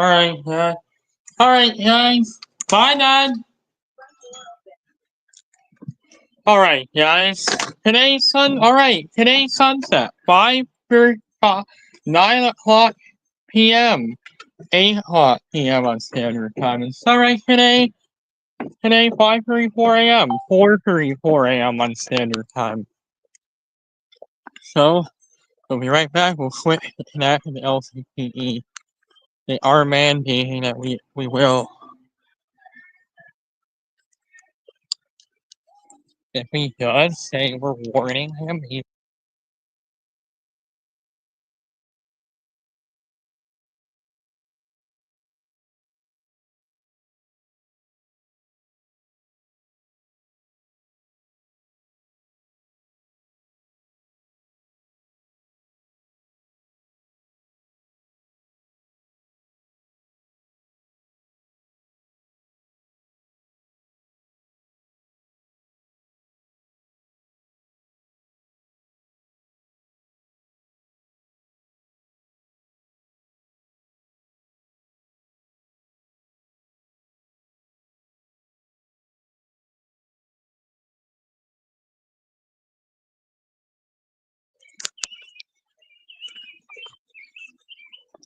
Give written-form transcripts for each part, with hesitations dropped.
Alright, alright, guys. Bye, Dad. Alright, guys. Today's sunset. 9 o'clock p.m. 8 o'clock p.m. on standard time. And sunrise today, 5:34 a.m. 4:34 a.m. on standard time. So, we'll be right back. We'll switch to connect to the LCPE. They are mandating that we will. If he does say we're warning him, he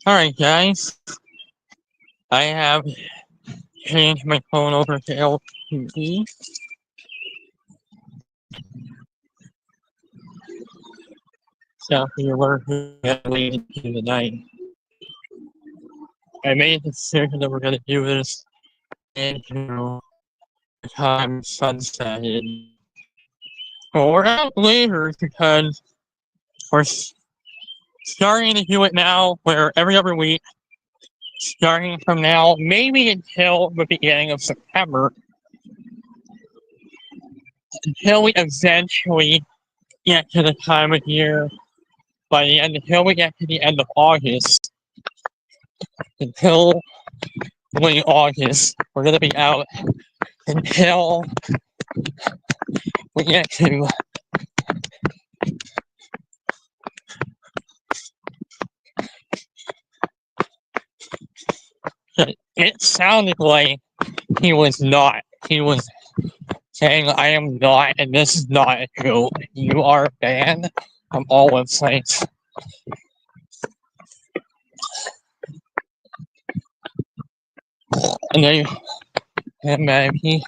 Alright, guys. I have changed my phone over to LTE. So we were late into the night. I made the decision that we're gonna do this into the time sunset. Well, we're out later because we're starting to do it now, where every other week, starting from now, maybe until the beginning of September, until we eventually get to the time of year until we get to the end of August, until late August, we're gonna be out until we get to it sounded like he was not. He was saying, I am not, and this is not a joke. You are banned from all websites. And he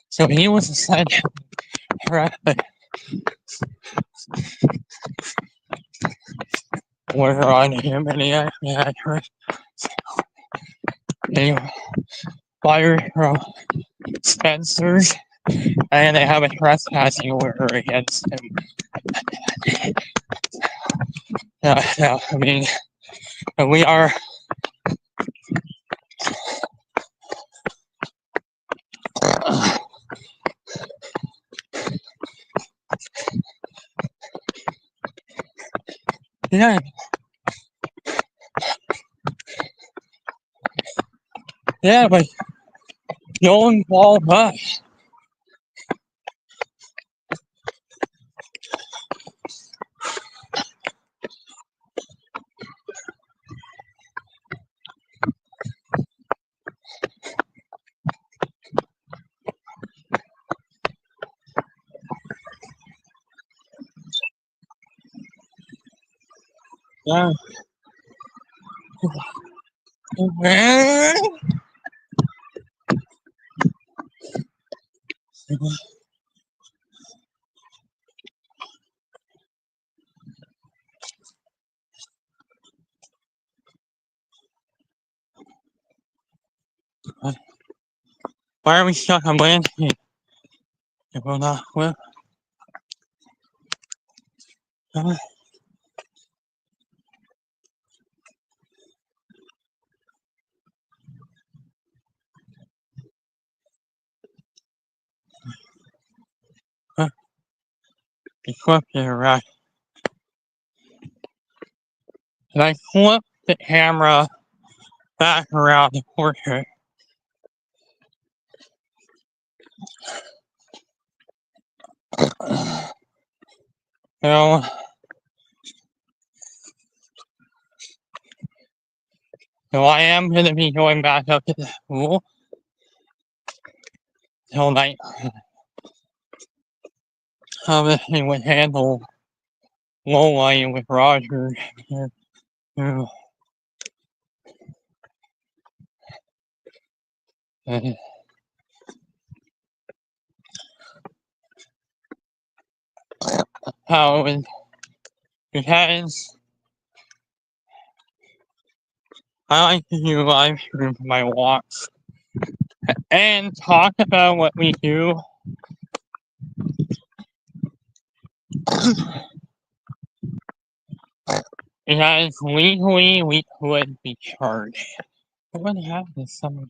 so he was essentially were on him, and he actually had they fired from Spencer's, and they have a trespassing order against him. I mean, we are. Yeah. Yeah, but don't involve us. Yeah. Why are we stuck on landscape? It will not work. Equip the right. And I flip the camera back around the portrait. So So I am going to be going back up to the school till night. How this thing would handle low light with Roger. How it was, because I like to do live stream for my walks and talk about what we do. Because legally we could be charged. What happened to someone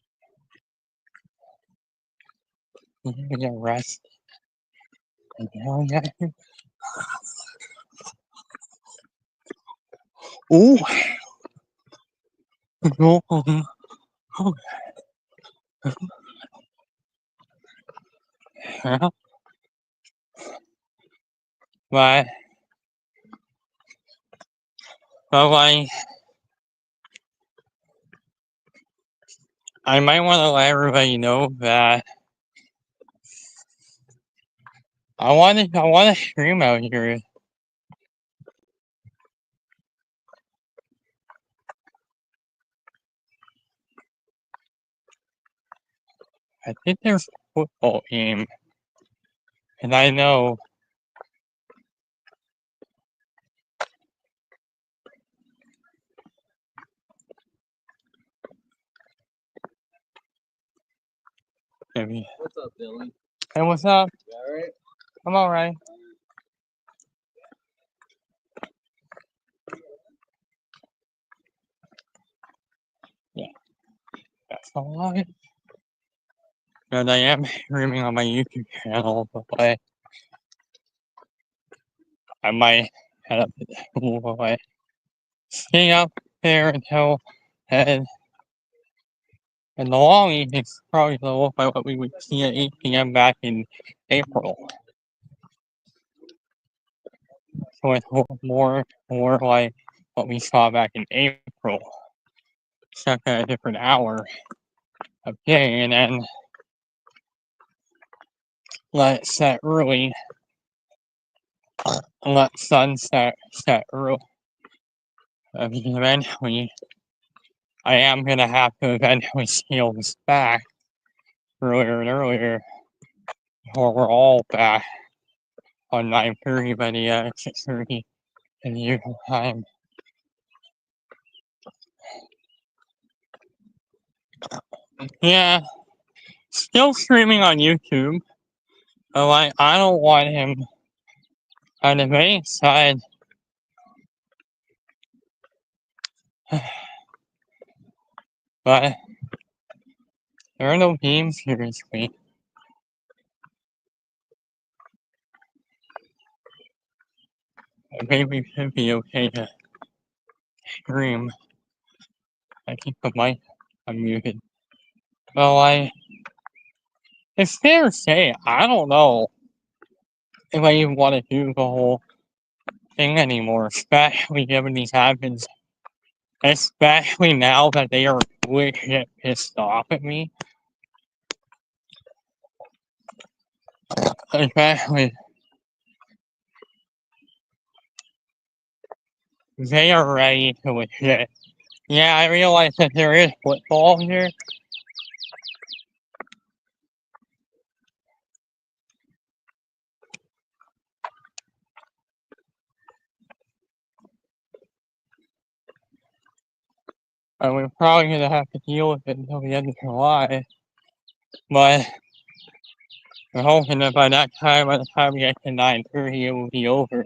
get arrested? Ooh. But like, I might want to let everybody know that I want to stream out here. I think there's a football game, and I know. Maybe. What's up, Dylan? Hey, what's up? You alright? I'm alright. Yeah, that's alright. And I am streaming on my YouTube channel, but like, I might head up to the school, but like, stay up there until and the long evenings probably will look like what we would see at 8 p.m. back in April. So it's more like what we saw back in April. Except at a different hour of day, and then let it set early. Let sunset set early. Because eventually, I am gonna have to eventually scale this back earlier and earlier, or we're all back on 9:30 by the 6:30 in the usual time. Yeah, still streaming on YouTube. But like, I don't want him on the main side. But there are no games here this week. Maybe it should be okay to stream. I keep the mic unmuted. Well, it's fair to say, I don't know if I even want to do the whole thing anymore, especially given these happens. Especially now that they are legit pissed off at me. Especially, they are ready to legit. Yeah, I realize that there is football here. And we're probably going to have to deal with it until the end of July. But we're hoping that by that time, by the time we get to 9:30, it will be over.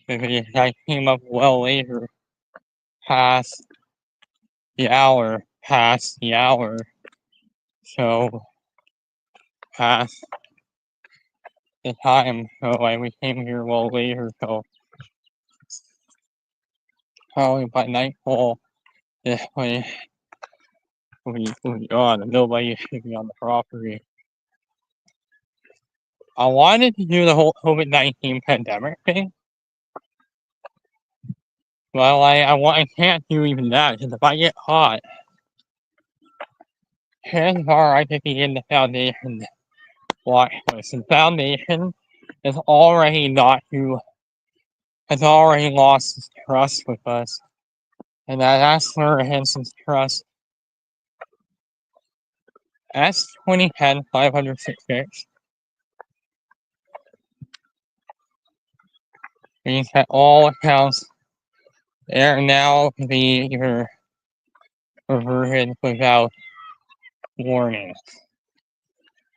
Because I came up well later, past the hour, so past the time, so we came here well later, so probably by nightfall, this way will be gone, and nobody should be on the property. I wanted to do the whole COVID-19 pandemic thing, but I can't do even that because if I get caught, chances are I could be in the foundation watch list. And foundation is already not who has already lost his trust with us, and that's where Hanson's trust. That's 2010 566. Means that all accounts are now to be either reverted without warning,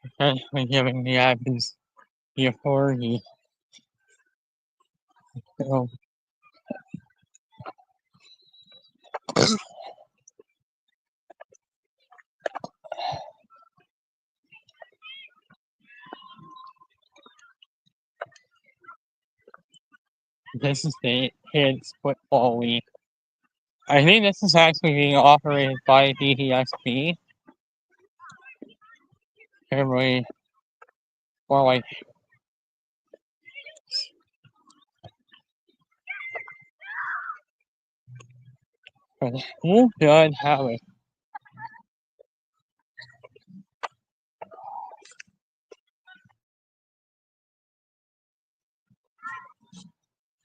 essentially giving the admins the authority. So, this is the kids football league. I think this is actually being operated by DTSB. Everybody, or like, who does have it?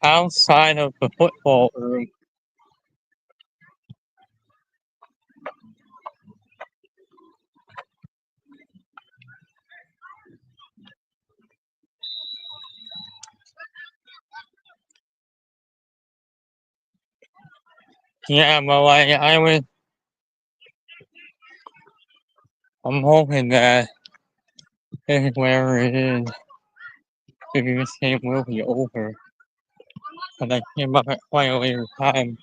Outside of the football room. Yeah, but like I'm hoping that where it is, the this game will be over. But I came up at quite a later time.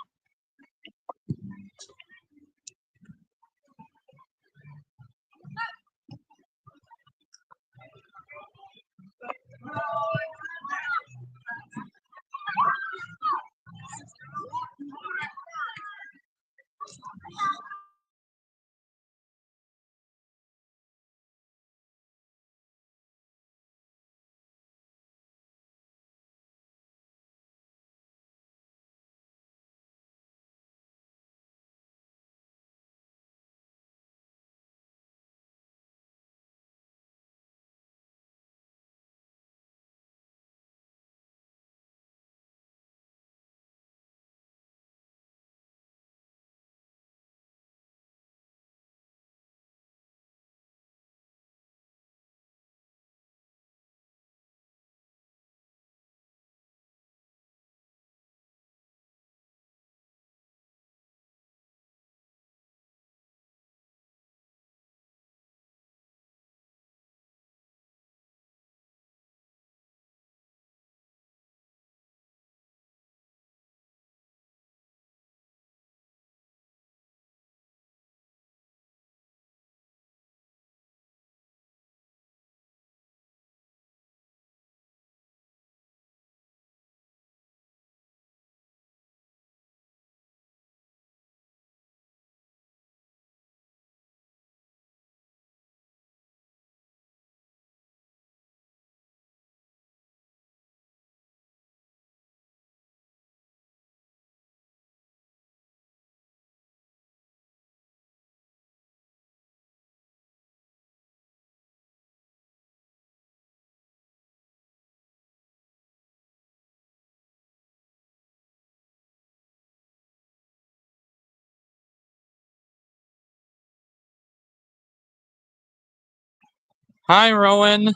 Hi, Rowan,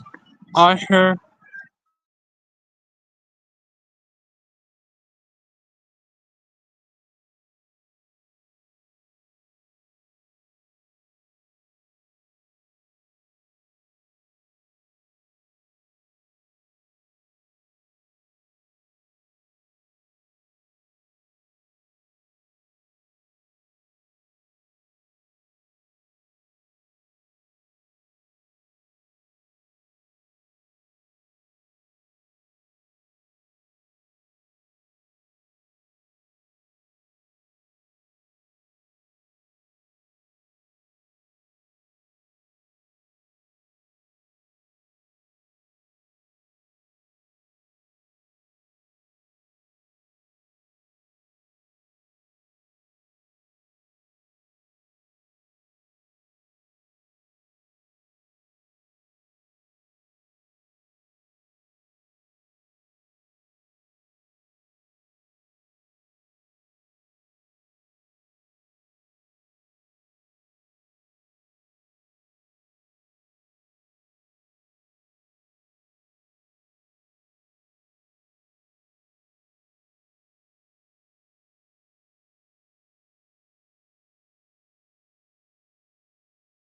Usher.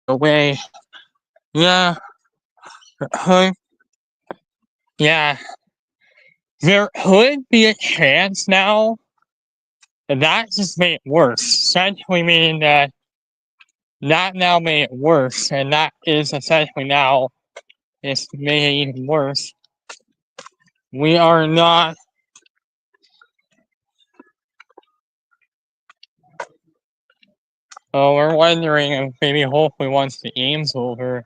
away. Yeah, huh, yeah. There could be a chance now, and that just made it worse. Essentially meaning that that now made it worse, and that is essentially now it's made it even worse. We are not. Oh, we're wondering if maybe hopefully once the game's over,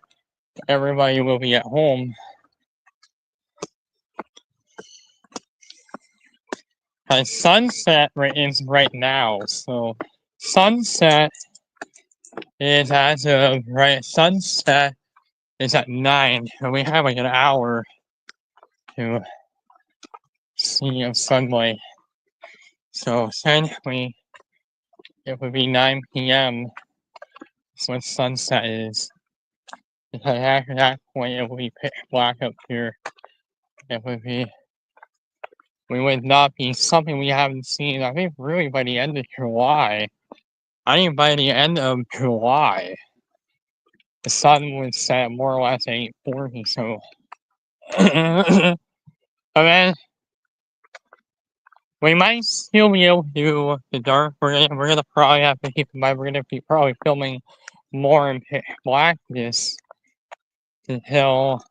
everybody will be at home. Sunset is right now, so sunset is as of right. Sunset is at 9, and we have like an hour to see of sunlight. So essentially, it would be 9 p.m. That's when sunset is. Because after that point, it would be pitch black up here. It would be. We would not be something we haven't seen. I think really by the end of July. I think by the end of July, the sun would set more or less at 8:40. So, and then we might still be able to do the dark. We're gonna probably have to keep in mind we're gonna be probably filming more in pitch blackness until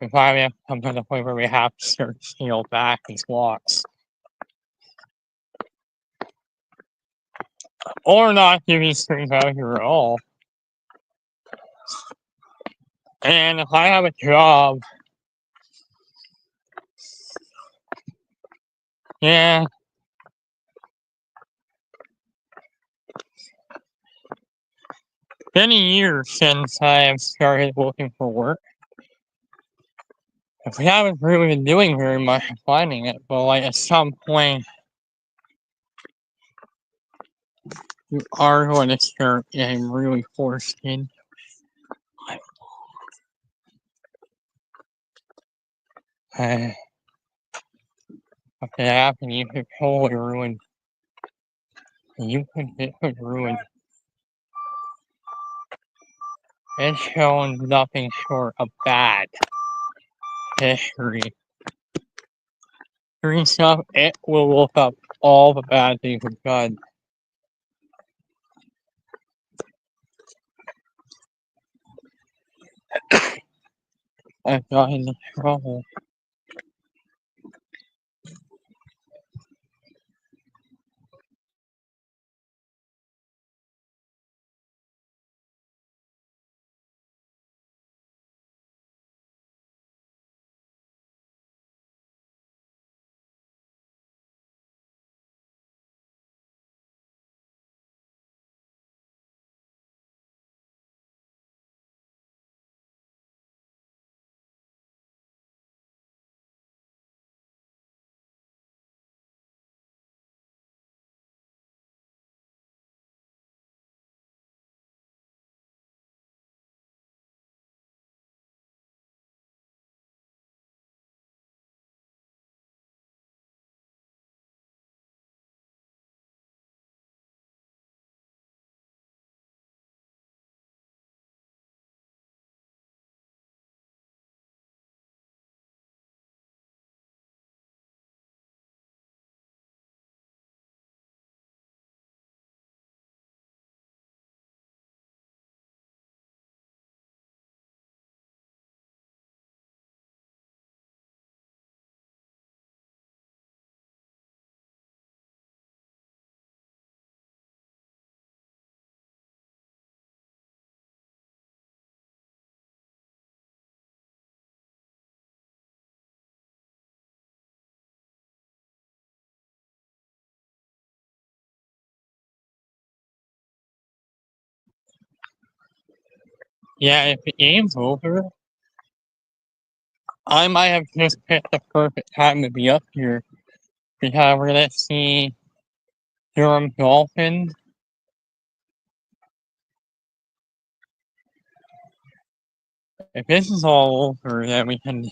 we finally have to come to the point where we have to start to scale back these blocks. Or not giving strings out here at all. And if I have a job, yeah. Been a year since I have started looking for work. We haven't really been doing very much finding it, but like at some point you are going to start getting really forced in. If it happened, you could totally ruin. It could ruin. It's shown nothing short of bad history. Doing stuff, it will look up all the bad things we've done. I've gotten into trouble. Yeah, if the game's over, I might have just picked the perfect time to be up here because we're gonna see Durham Dolphins. If this is all over, then we can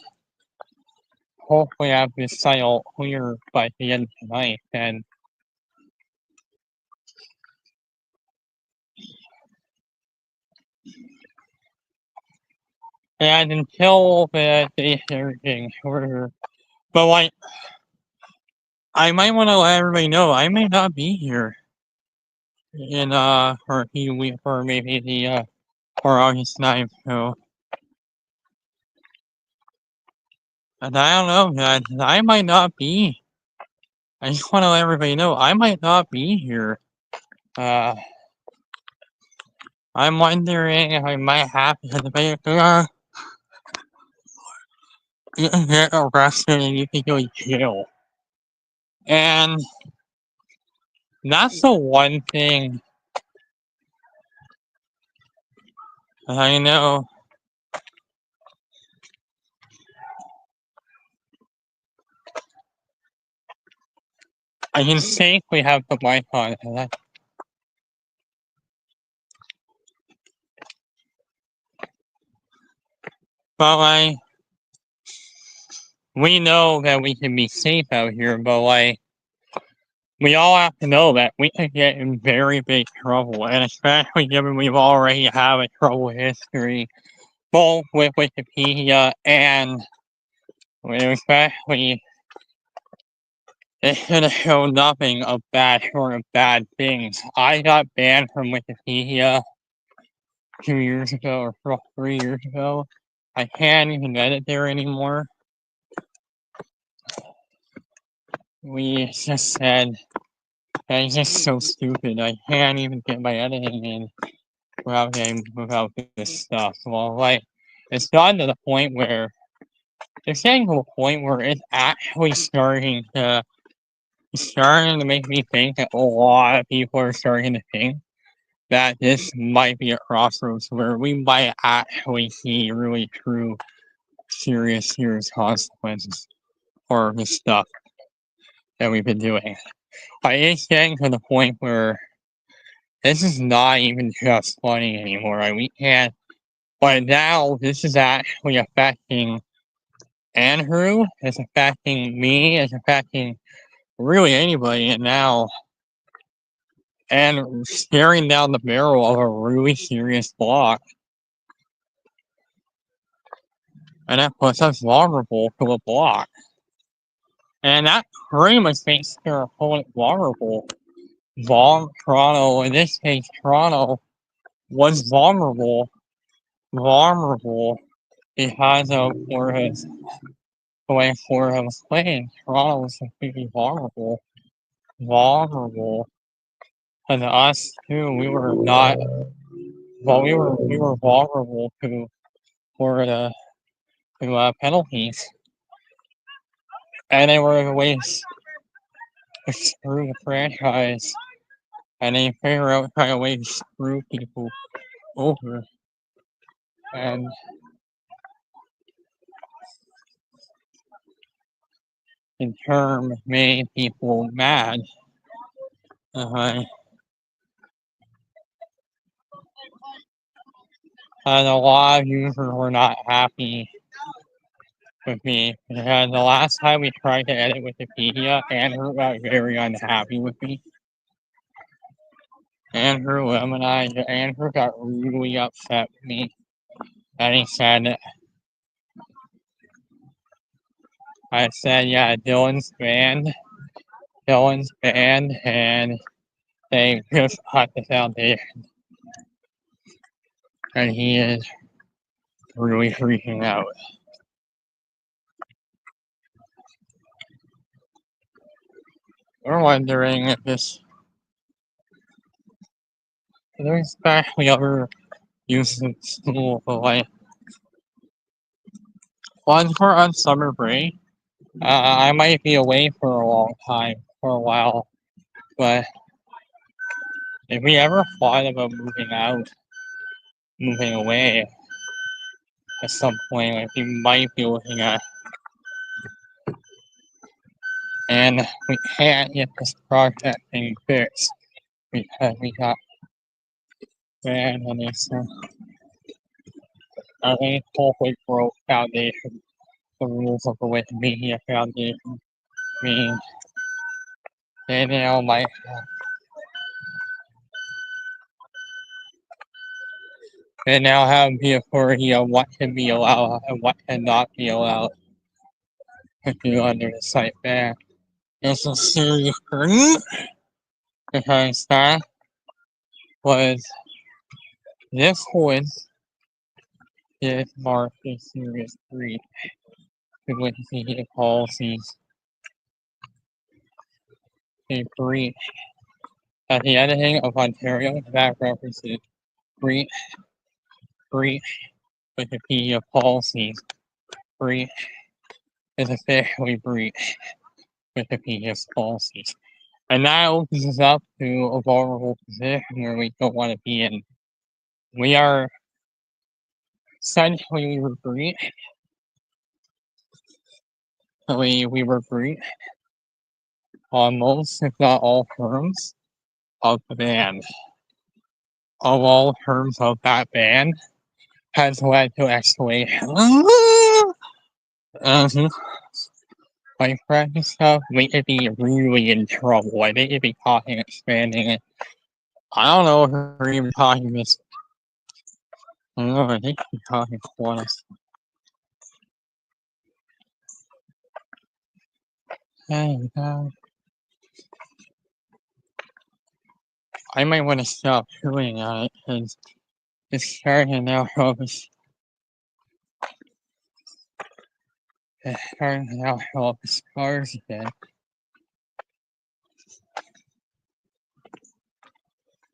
hopefully have this site all clear by the end of tonight. And And until the everything order, but like, I might want to let everybody know I may not be here in for a few weeks, or maybe the for August 9th. So, and I don't know, guys. I might not be. I just want to let everybody know I might not be here. Uh, I'm wondering if I might have to get arrested and you can go to jail. And that's the one thing I know. I can safely have the mic on. But like, we know that we can be safe out here, but like, we all have to know that we could get in very big trouble, and especially given we've already have a trouble history, both with Wikipedia and especially it should have shown nothing of bad short of bad things. I got banned from Wikipedia 2 years ago or 3 years ago. I can't even edit there anymore. We just said that is just so stupid. I can't even get my editing in without this stuff. Well, like, it's gotten to the point where it's getting to a point where it's actually starting to make me think that a lot of people are starting to think that this might be a crossroads where we might actually see really true, serious consequences for the stuff that we've been doing. Like, it's getting to the point where this is not even just funny anymore. Like, we can't. But now this is actually affecting Andrew. It's affecting me. It's affecting really anybody. And now, and staring down the barrel of a really serious block. And that puts us vulnerable to a block. And that pretty much makes their opponent vulnerable. Toronto, in this case, Toronto was vulnerable because of Florida's the way Florida was playing. Toronto was completely vulnerable. And us too, we were not well we were vulnerable to Florida to penalties. And they were ways to screw the franchise, and they figure out kind of way to screw people over and in turn made people mad. And a lot of users were not happy with me because the last time we tried to edit Wikipedia, Andrew got very unhappy with me. Andrew got really upset with me. And he said, I said, yeah, Dylan's banned, and they just cut the foundation. And he is really freaking out. We're wondering if there's actually other uses of school, but like, once we're on summer break, I might be away for a while, but if we ever thought about moving away at some point, like, we might be looking at, and we can't get this project thing fixed because we got banned on this. I think hopefully broke foundation, the rules of the Wikimedia Foundation, means they now might. They now have the authority of what can be allowed and what cannot be allowed to do under the site ban. It's a serious thing because that was this would did mark a serious breach with the policies. A breach at the editing of Ontario that references breach with the media policies. Breach is officially breach with the media's policies. And that opens us up to a vulnerable position where we don't want to be in. We are essentially we were breached. We were breached on most, if not all, terms of the ban. Of all terms of that ban has led to escalation. My friend and stuff, we could be really in trouble. I think you'd be talking expanding it. I don't know if we're even talking this. I don't know, I think we're talking Qantas. Hey, I might want to stop doing it because it's starting to now help us. It's starting to now help us cars again.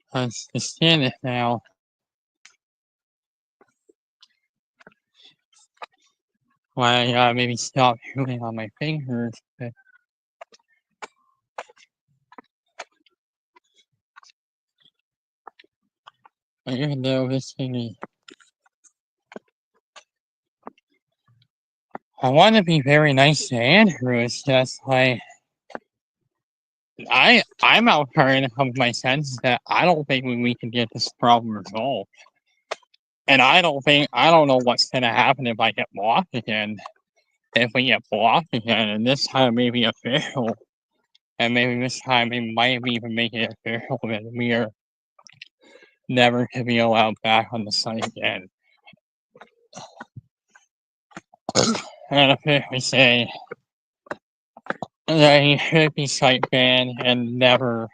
Because the stand is now. Why I gotta maybe stop chewing on my fingers. But even though this thing is. I want to be very nice to Andrew. It's just like I'm outside of my sense that I don't think we can get this problem resolved, and I don't know what's gonna happen if I get blocked again. If we get blocked again, and this time maybe official, and maybe this time we might even make it official that we are never to be allowed back on the site again, and officially say that he should be site banned and never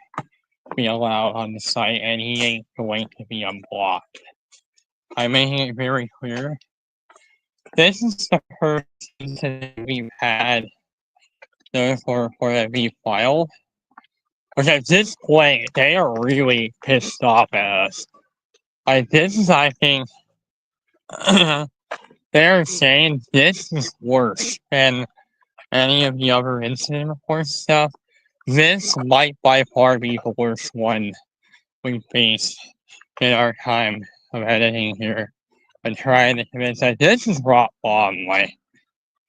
be allowed on the site, and he ain't going to be unblocked. I'm making it very clear. This is the first incident we've had for that we filed. Which at this point, they are really pissed off at us. Like, this is, I think, they're saying this is worse than any of the other incident report stuff. This might by far be the worst one we faced in our time of editing here and trying to convince that this is rock bottom. Like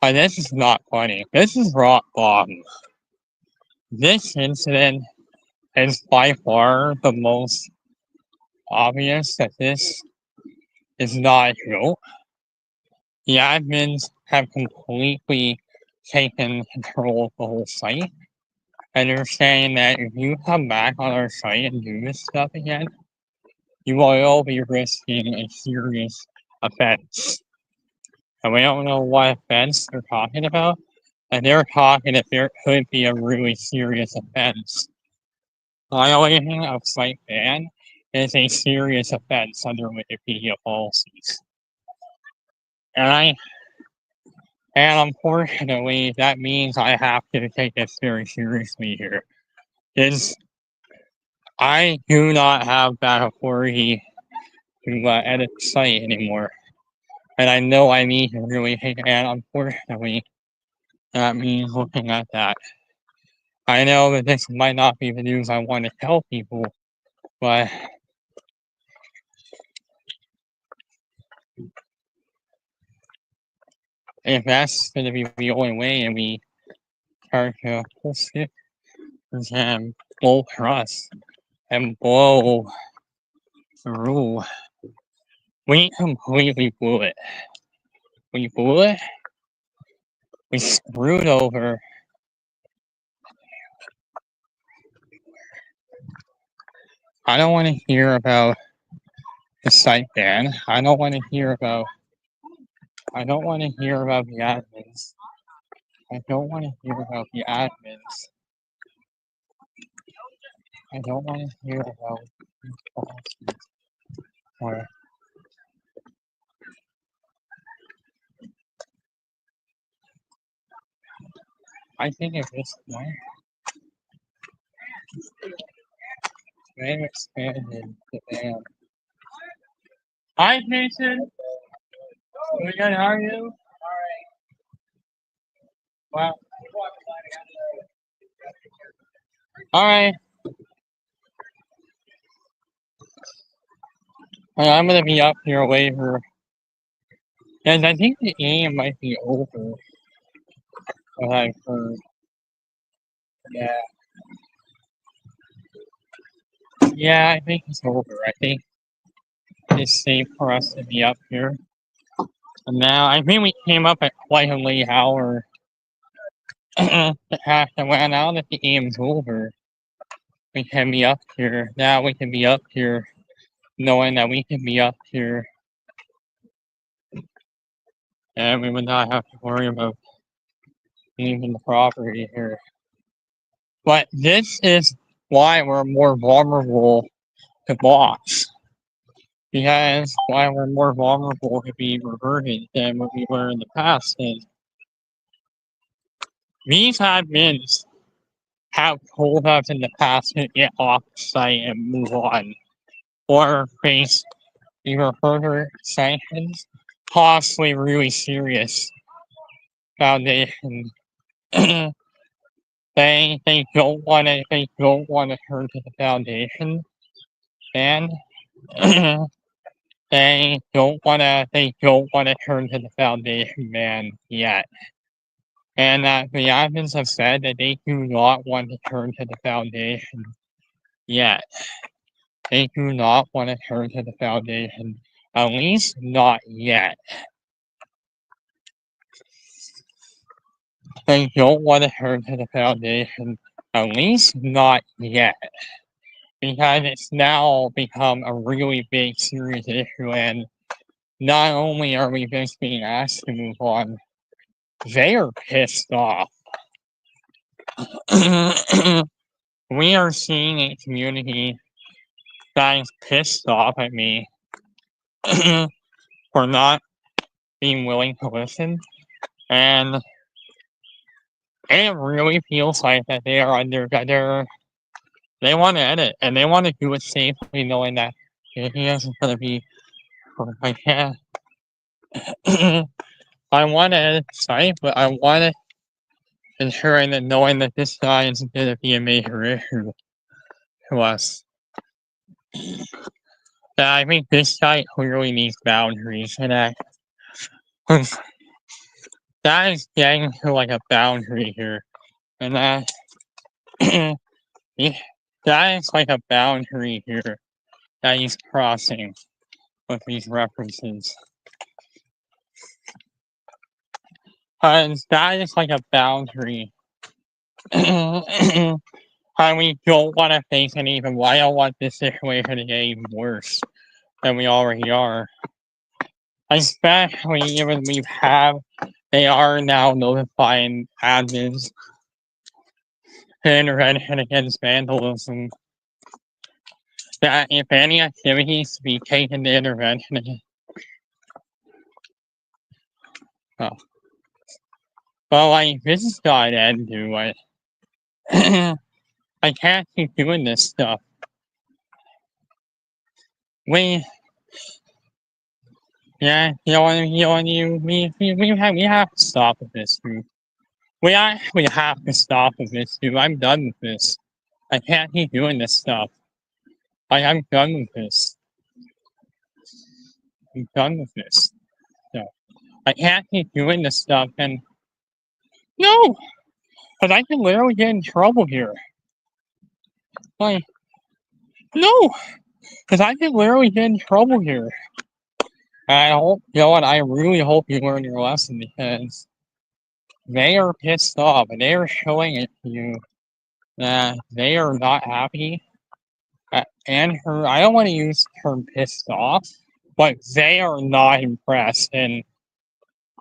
this is not funny. This is rock bottom. This incident is by far the most obvious that this is not a joke. The admins have completely taken control of the whole site. And they're saying that if you come back on our site and do this stuff again, you will be risking a serious offense. And we don't know what offense they're talking about. And they're talking if there could be a really serious offense. Violating of site ban is a serious offense under Wikipedia policies. And unfortunately, that means I have to take this very seriously here. I do not have that authority to edit the site anymore. And I know I need to really take it, and unfortunately, that means looking at that. I know that this might not be the news I want to tell people, but if that's going to be the only way and we start to push it and blow trust and blow the rule, we completely blew it. We blew it. We screwed over. I don't want to hear about the site ban. I don't want to hear about the admins. I don't want to hear about the admins. I don't want to hear about these policies. Or I think at this point they've expanded the ban. Hi Jason! We good, how are you? Wow. Alright. I'm gonna be up here later. And I think the game might be over. What I've heard. Yeah. Yeah, I think it's over. I think it's safe for us to be up here. And now I think we came up at quite a late hour. The fact that now that the game's over, we can be up here. Now we can be up here knowing that we can be up here. And we would not have to worry about leaving the property here. But this is why we're more vulnerable to bots. Because why we're more vulnerable to be reverted than what we were in the past. And these admins have told us in the past to get off the site and move on, or face either further sanctions, possibly really serious foundation. they don't want to turn to the foundation, and they don't want to turn to the foundation ban yet. And the admins have said that they do not want to turn to the foundation yet. They do not want to turn to the foundation, at least not yet. They don't want to turn to the foundation, at least not yet. Because it's now become a really big, serious issue, and not only are we just being asked to move on, they are pissed off. We are seeing a community that is pissed off at me for not being willing to listen, and it really feels like that they are they want to edit, and they want to do it safely, knowing that he isn't going to be like, yeah. I want to edit the site, but I want to ensuring that knowing that this guy isn't going to be a major issue to us. I think this site clearly needs boundaries, and that is getting to like a boundary here, and that is like a boundary here that he's crossing with these references. And that is like a boundary. And we don't want to face it even. I don't want this situation to get even worse than we already are. Especially even they are now notifying admins to intervention against vandalism. That if any activities to be taken to intervention against. Oh. Well, like, this has got to end, dude. I can't keep doing this stuff. We have to stop with this, dude. We actually have to stop with this, dude. I'm done with this. I can't keep doing this stuff. I'm done with this. I'm done with this. So, I can't keep doing this stuff, and no! Because I can literally get in trouble here. Like, no! Because I can literally get in trouble here. I hope, I really hope you learn your lesson, because they are pissed off, and they are showing it to you that they are not happy And her, I don't want to use the term pissed off, but they are not impressed. And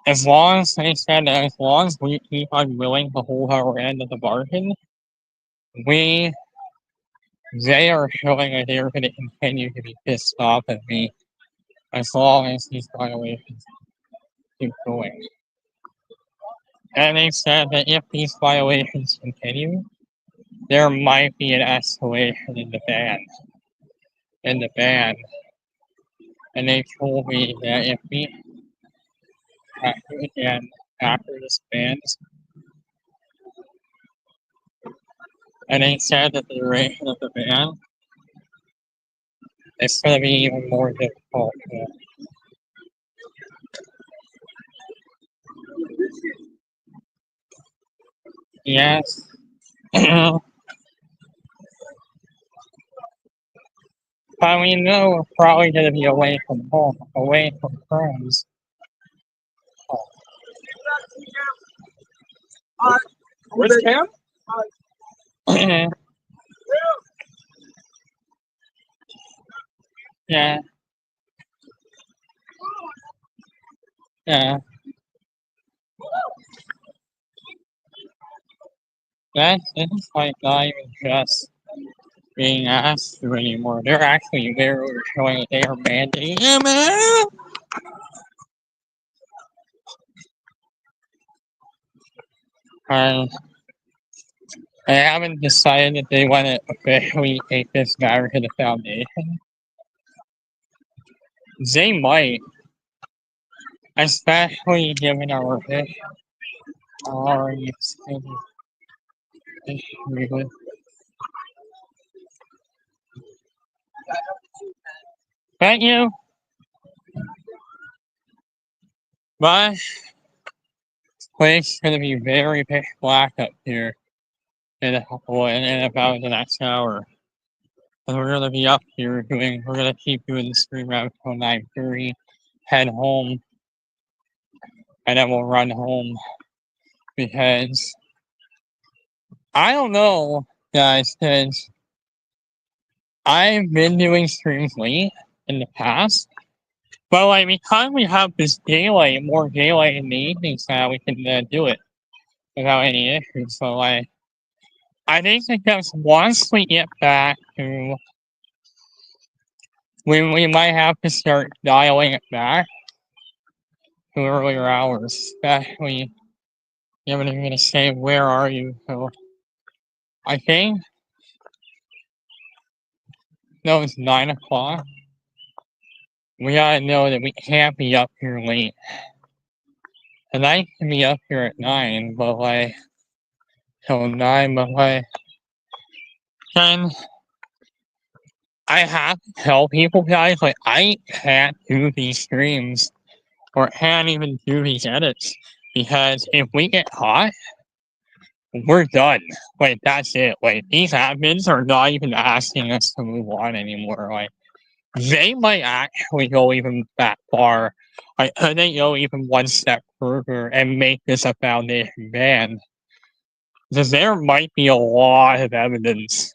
as long as they said that as long as we keep on willing to hold our end of the bargain, we they are showing that they're going to continue to be pissed off at me as long as these violations keep going. And they said that if these violations continue, there might be an escalation in the ban. And they told me that if we again after this ban, and they said that the duration of the ban is going to be even more difficult. Yes. But we know we're probably going to be away from home, away from friends. Where's Cam? Yeah. Yeah. That is like not even just being asked to anymore. They're actually literally showing that they are mandating it. And they haven't decided that they want to officially take this matter to the foundation. They might, especially given our already issue. Thank you. My place is going to be very pitch black up here in about the next hour. And we're going to be up here we're going to keep doing the stream out until 9:30, head home, and then we'll run home because I don't know, guys, because I've been doing streams late in the past, but like because we have this more daylight in the evenings now, we can do it without any issues. So like, I think that just once we get back to, we might have to start dialing it back to earlier hours, especially given you're gonna say where are you? So I think no, it's 9 o'clock. We gotta know that we can't be up here late. And I can be up here at 9, but like till 9, but like then I have to tell people, guys, like I can't do these streams or can't even do these edits because if we get caught, we're done. Like that's it. Like these admins are not even asking us to move on anymore. Like they might actually go even that far. Like they go even one step further and make this a foundation ban. Because there might be a lot of evidence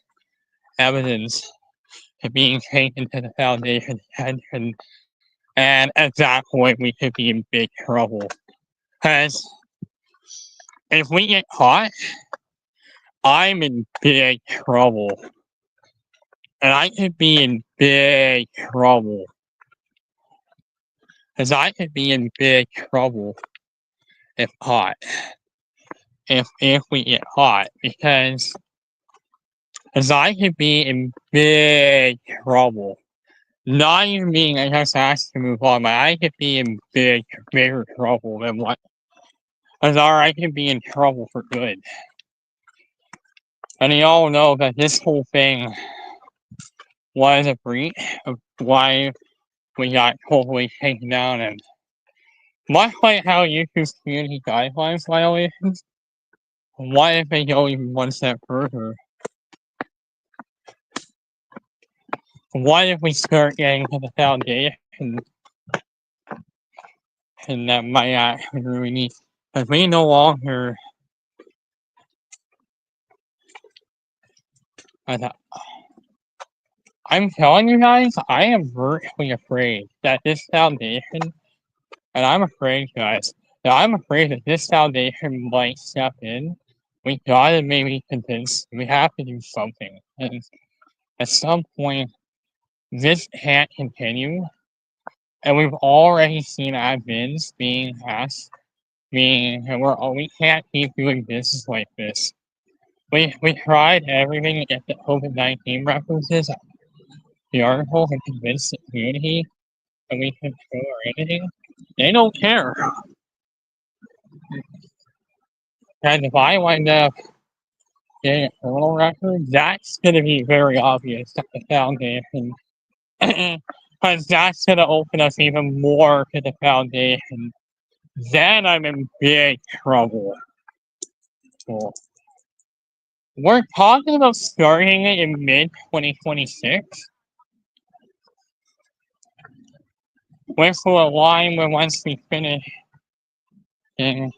being taken to the foundation attention, and at that point we could be in big trouble. Because if we get caught, I'm in big trouble. And I could be in big trouble. Because I could be in big trouble if caught. If we get caught. Because I could be in big trouble. Not even being just asked to move on, but I could be in bigger trouble than what. Or I could be in trouble for good. And you all know that this whole thing was a breach of why we got totally taken down, and much like how YouTube's community guidelines violations, what if they go even one step further? What if we start getting to the foundation and that might actually really need, because we no longer I'm telling you guys, I am virtually afraid that this foundation, and I'm afraid, guys, that I'm afraid that this foundation might step in. We gotta maybe convince, we have to do something. And at some point, this can't continue. And we've already seen admins being asked, we can't keep doing business like this. We tried everything to get the COVID-19 references, the article, and convince the community that we can show or anything. They don't care. And if I wind up getting a criminal record, that's going to be very obvious at the foundation. Because that's going to open us even more to the foundation. Then I'm in big trouble. Cool. We're talking about starting it in mid-2026, which will align with once we finish. And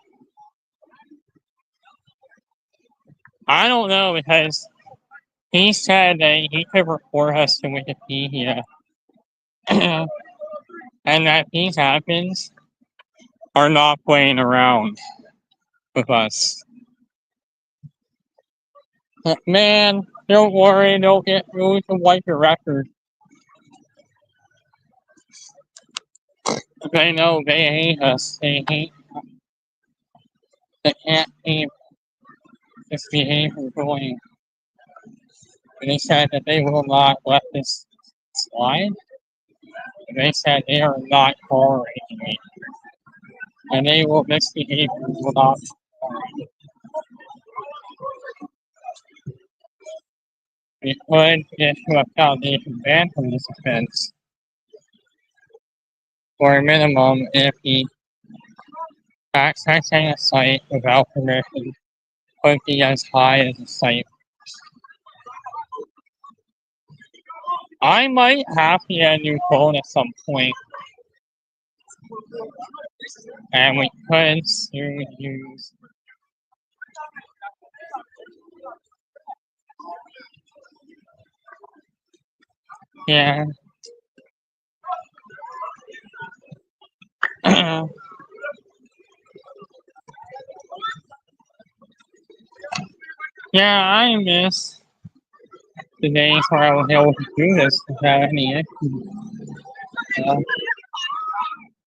I don't know, because he said that he could report us to Wikipedia, and that these admins are not playing around with us. But man, don't worry, don't get rules to wipe your record. They know they hate us. They can't keep this behavior going. And they said that they will not let this slide. They said they are not tolerating it. And they will, this behavior will not tolerate. We could issue a foundation ban from this offense. For a minimum, if he accessing a site without permission could be as high as a site. I might have to get a new phone at some point. And we could soon use. Yeah. Yeah, I miss the days where I was able to do this without any issue.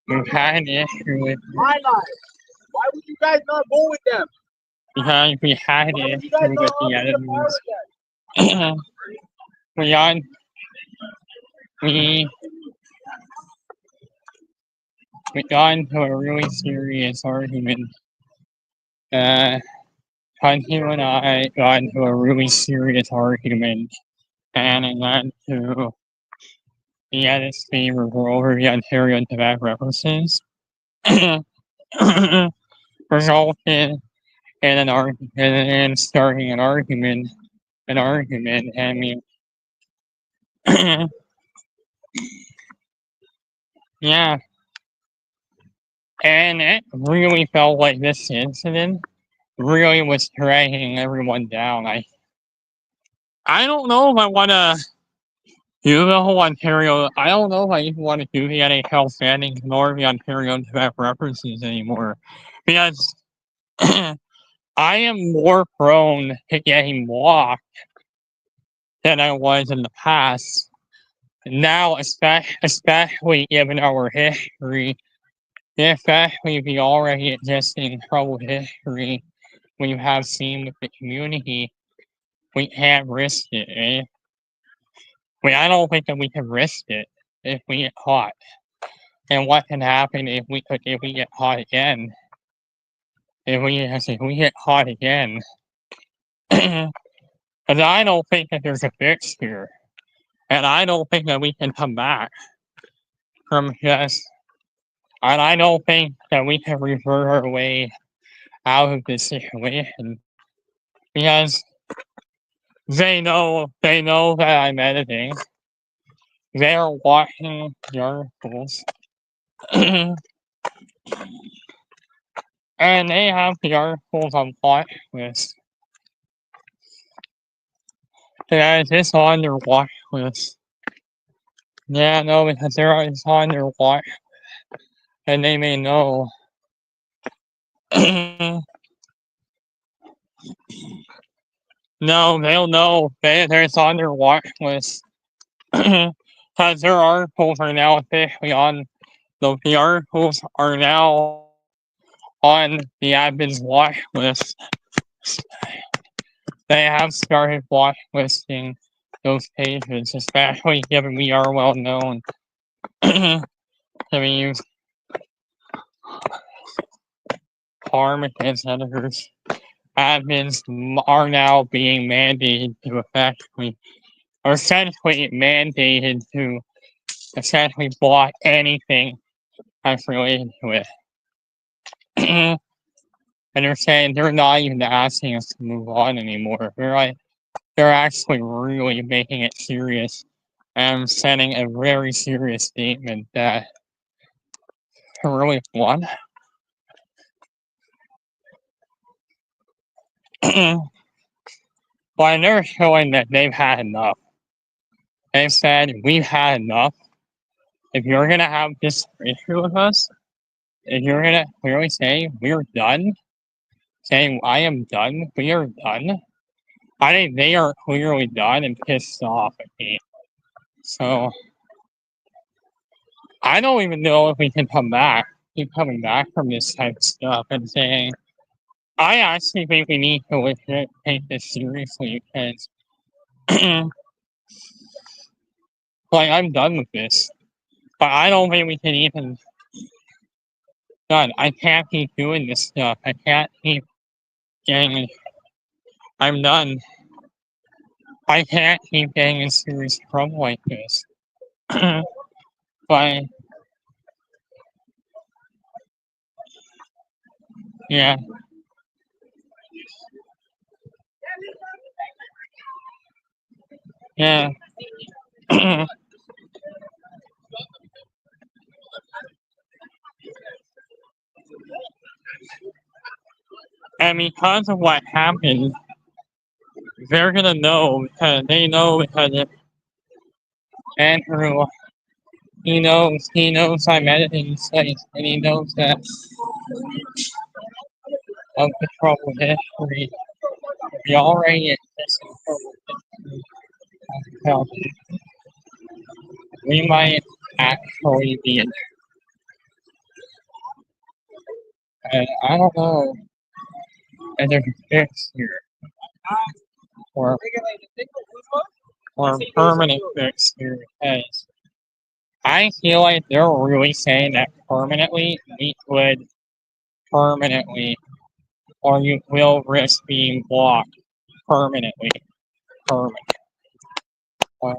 We've had an issue with. My life. Why would you guys not go with them? Because we had an Why would issue you guys with not the open the bar enemies. with them? We got into a really serious argument. Hunter and I got into a really serious argument, and it led to the edits being removed over the Ontario Tobacco references, resulted in an argument and starting an argument. I mean, yeah, and it really felt like this incident really was dragging everyone down. I don't know if I want to do the whole Ontario. I don't know if I even want to do the NHL standings nor the Ontario Tobacco references anymore, because I am more prone to getting blocked than I was in the past. Now, especially given our history, especially the already existing troubled history we have seen with the community, we can't risk it, eh? I don't think that we can risk it if we get caught. And what can happen if we get caught again? If we get caught again, and I don't think that there's a fix here, and I don't think that we can come back from just, and I don't think that we can revert our way out of this situation, because they know that I'm editing. They are watching the articles. And they have the articles on watch list. Is this on their watch list? Yeah, no, because they're always on their watch, and they may know. No, they'll know. They're on their watch list. Because their articles are now officially on the articles are now on the admin's watch list. They have started watch listing those pages, especially given we are well known to use harm against editors. Admins are now being mandated to effectively, or essentially mandated to essentially block anything that's related to it. And they're saying they're not even asking us to move on anymore. They're actually really making it serious and sending a very serious statement that really one. But they're showing that they've had enough. They said, we've had enough. If you're going to have this issue with us, if you're going to clearly say, we're done, saying, I am done, we are done, I think they are clearly done and pissed off at me. So, I don't even know if we can keep coming back from this type of stuff and saying, I actually think we need to legit take this seriously because, like, I'm done with this. But I don't think we can even. God, I can't keep doing this stuff. I can't keep getting. I'm done. I can't keep getting in serious trouble like this. But yeah. Yeah. And because of what happened, they're gonna know because they know because if Andrew he knows I'm editing sites and he knows that of the trouble history. We already exist in trouble history. We might actually be in. I don't know if there's a fix here or a permanent fix here because I feel like they're really saying that permanently we would permanently or you will risk being blocked permanently. Permanent. Or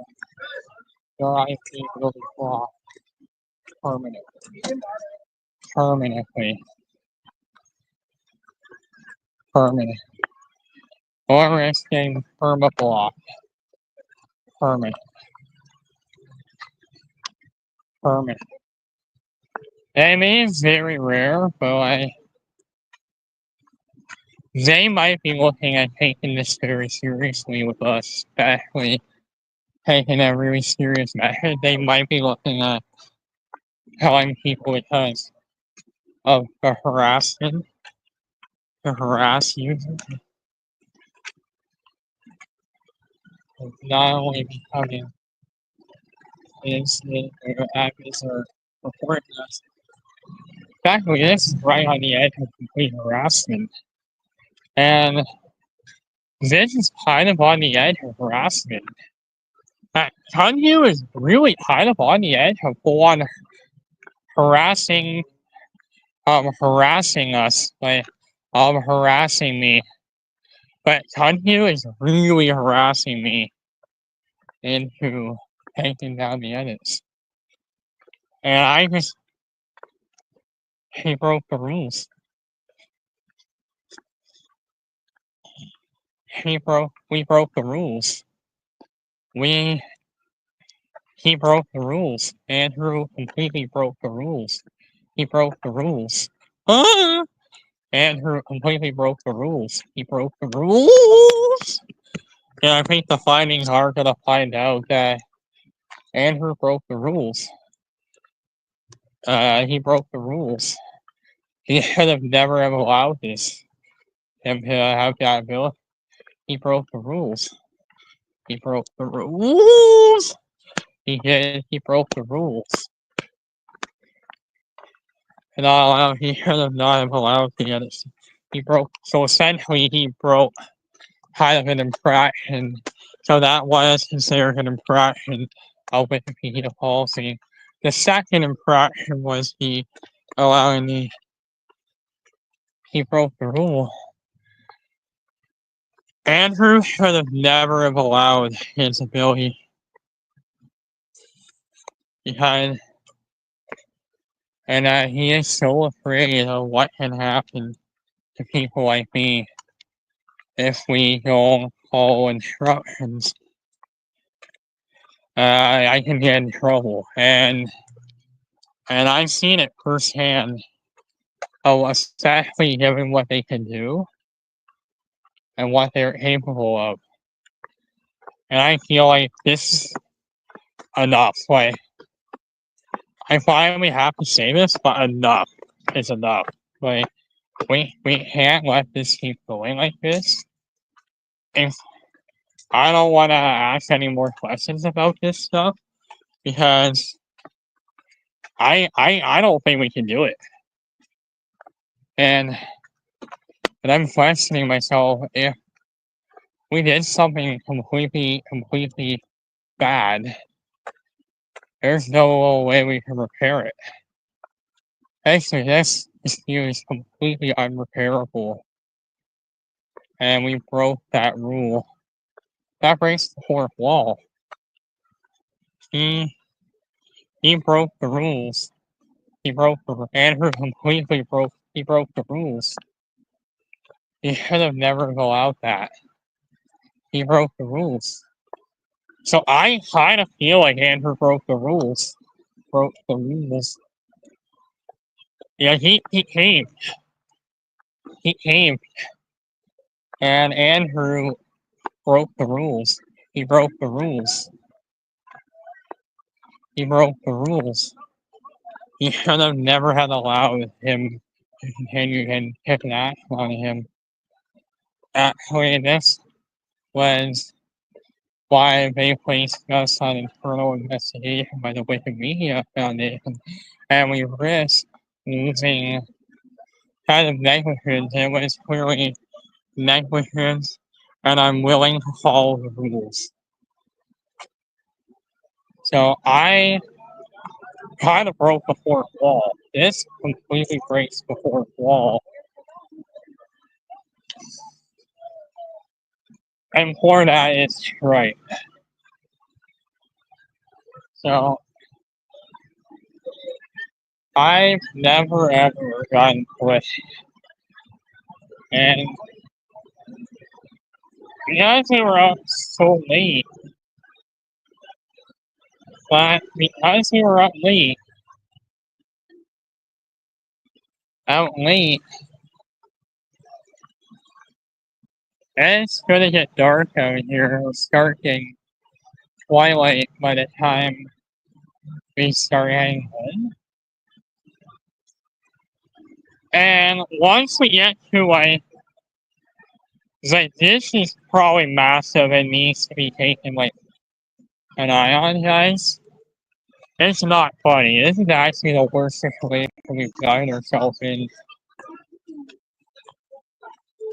your IP will be blocked permanently. Permanently. Permanent. Or risking permablock. Permanent. Permanent. I mean, it's very rare, but they might be looking at taking this very seriously with us, especially taking a really serious method. They might be looking at telling people because of the harassment, the harass users, not only becoming incident or actors are reporting us. Exactly, this is right on the edge of complete harassment. And this is kind of on the edge of harassment. Chunyu is really kind of on the edge of full on harassing us, like harassing me. But Chunyu is really harassing me into taking down the edits. And he broke the rules. We broke the rules. He broke the rules. Andrew completely broke the rules. He broke the rules. Andrew completely broke the rules. He broke the rules. And I think the findings are gonna find out that Andrew broke the rules. He broke the rules. He should have never have allowed him to have that ability. He broke the rules. He broke the rules. He did. He broke the rules. And he should have not have allowed the others. He broke. So essentially, he broke kind of an infraction. So that was considered an infraction of Wikipedia policy. The second infraction was he broke the rule. Andrew should have never have allowed his ability because, and he is so afraid of what can happen to people like me if we don't follow instructions. I can get in trouble, and I've seen it firsthand. Especially given what they can do and what they're capable of. And I feel like this is enough. Like, I finally have to say this, but enough is enough. Like, we can't let this keep going like this. And I don't want to ask any more questions about this stuff because I don't think we can do it. And I'm questioning myself if we did something completely bad. There's no way we can repair it. Actually, this dispute is completely unrepairable. And we broke that rule. That breaks the fourth wall. He broke the rules. Andrew completely broke the rules. He should have never allowed that. He broke the rules. So I kind of feel like Andrew broke the rules. Yeah, he came. And Andrew broke the rules. He broke the rules. He should have never had allowed him to continue and take an action on him. Actually, this was why they placed us on internal investigation by the Wikimedia Foundation, and we risked losing kind of negligence. It was clearly negligence, and I'm willing to follow the rules. So I kind of broke the fourth wall. This completely breaks the fourth wall. And for that, it's right. So I've never ever gotten pushed. And because we were up so late, out late, and it's gonna get dark out here. It'll start getting twilight by the time we start heading home. And once we get to this is probably massive and needs to be taken an eye on, guys. It's not funny. This is actually the worst situation we've gotten ourselves in.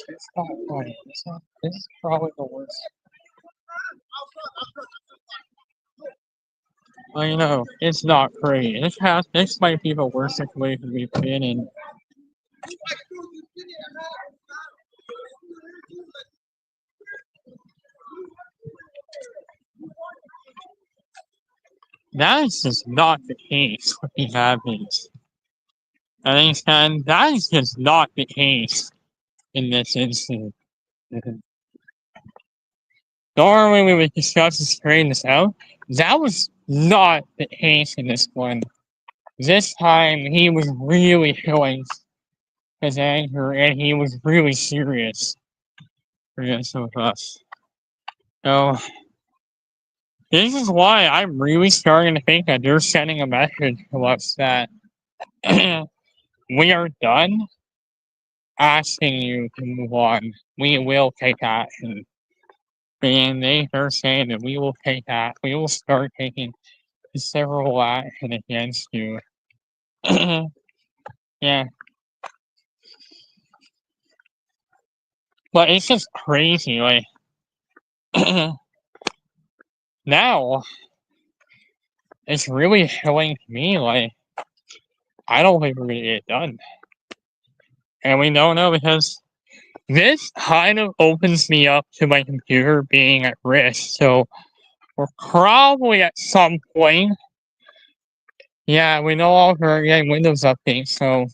It's not funny. This is probably the worst. I know, it's not great. This might be the worst situation we've been in. That is just not the case with these admins. And that is just not the case in this instance. Normally we would discuss and straighten this out. That was not the case in this one. This time he was really showing his anger and he was really serious for this with us. So This is why I'm really starting to think that they're sending a message to us that we are done asking you to move on. We will take action. And they are saying that we will take that. We will start taking several action against you. Yeah. But it's just crazy, like now it's really showing to me like I don't think we're gonna get it done. And we don't know because this kind of opens me up to my computer being at risk. So we're probably at some point. Yeah, we no longer are getting Windows updates, so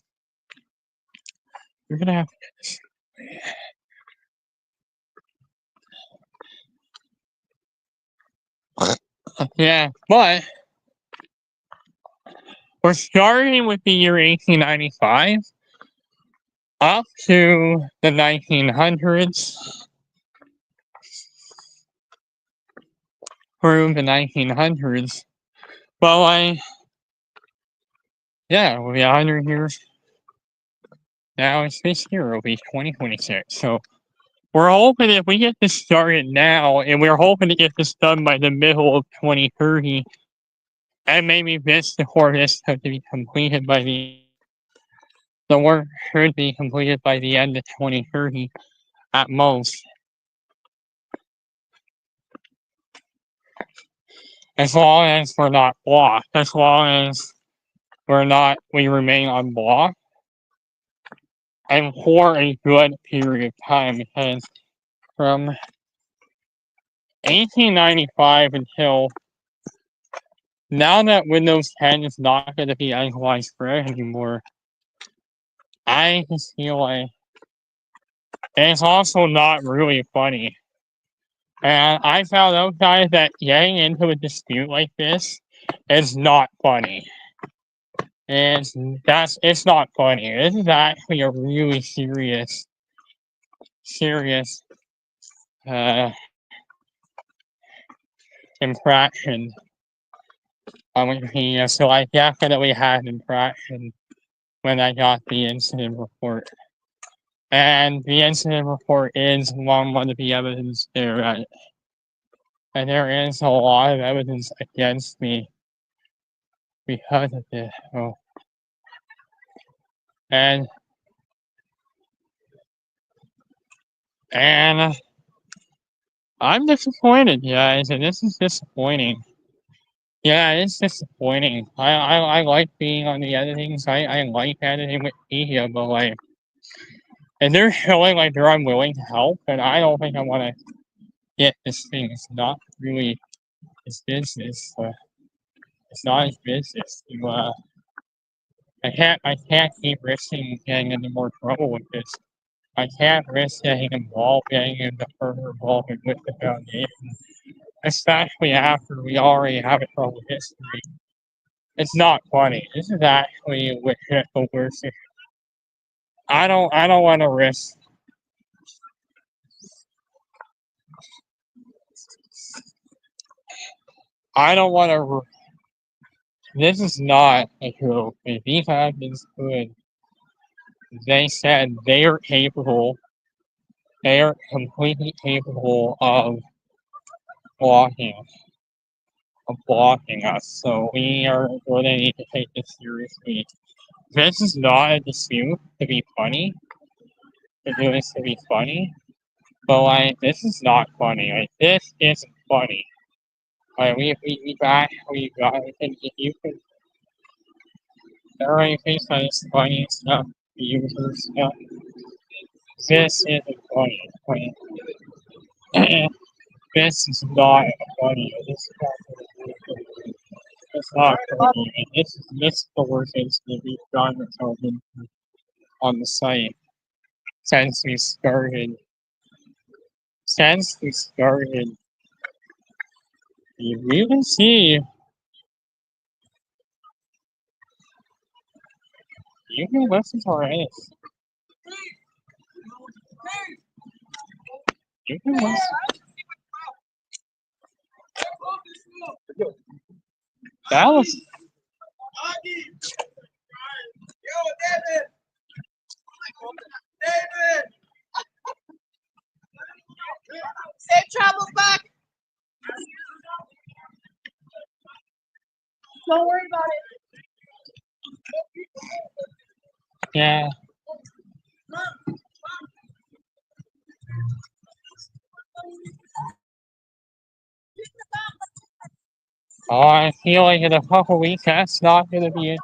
we're gonna have to get this. Yeah, but we're starting with the year 1895 up to the 1900s through the 1900s. Well, yeah, we'll be 100 years. Now it's this year, it'll be 2026. So we're hoping if we get this started now, and we're hoping to get this done by the middle of 2030, and maybe this before this to be completed by the work should be completed by the end of 2030 at most. As long as we're not blocked, as long as we remain unblocked, and for a good period of time, because from 1895 until now that Windows 10 is not going to be as widespread anymore, I just feel like it's also not really funny. And I found out, guys, that getting into a dispute like this is not funny. It's not funny. This is actually a really serious infraction on Wikipedia. So I definitely had an infraction when I got the incident report. And the incident report is one of the evidence there, and there is a lot of evidence against me because of this. Oh. And I'm disappointed, guys, and this is disappointing. Yeah, it's disappointing. I like being on the editing site. I like editing Wikipedia, but like, and they're showing like they're unwilling to help, and I don't think I want to get this thing. It's not really his business. It's not his business. I can't keep risking getting into more trouble with this. I can't risk getting into further involvement with the foundation, especially after we already have a troubled history. It's not funny. This is actually the worst. I don't want to risk. I don't want to. This is not a joke. If these admins could, they said they are capable. They are completely capable of blocking us. So we are going to need to take this seriously. This is not a dispute to be funny. To do this to be funny. But like, this is not funny. Like, this isn't funny. Like, we got, you can, already faced by this funny stuff, the user stuff. This isn't funny. Like, this is not funny. It's not funny. And this is the worst incident we've gotten ourselves into on the site since we started. You can see. You can listen to our edits. You can listen. That was. Yo, David! David! Safe travels back! Don't worry about it. Yeah. Oh, I feel like in a couple weeks that's not gonna be it.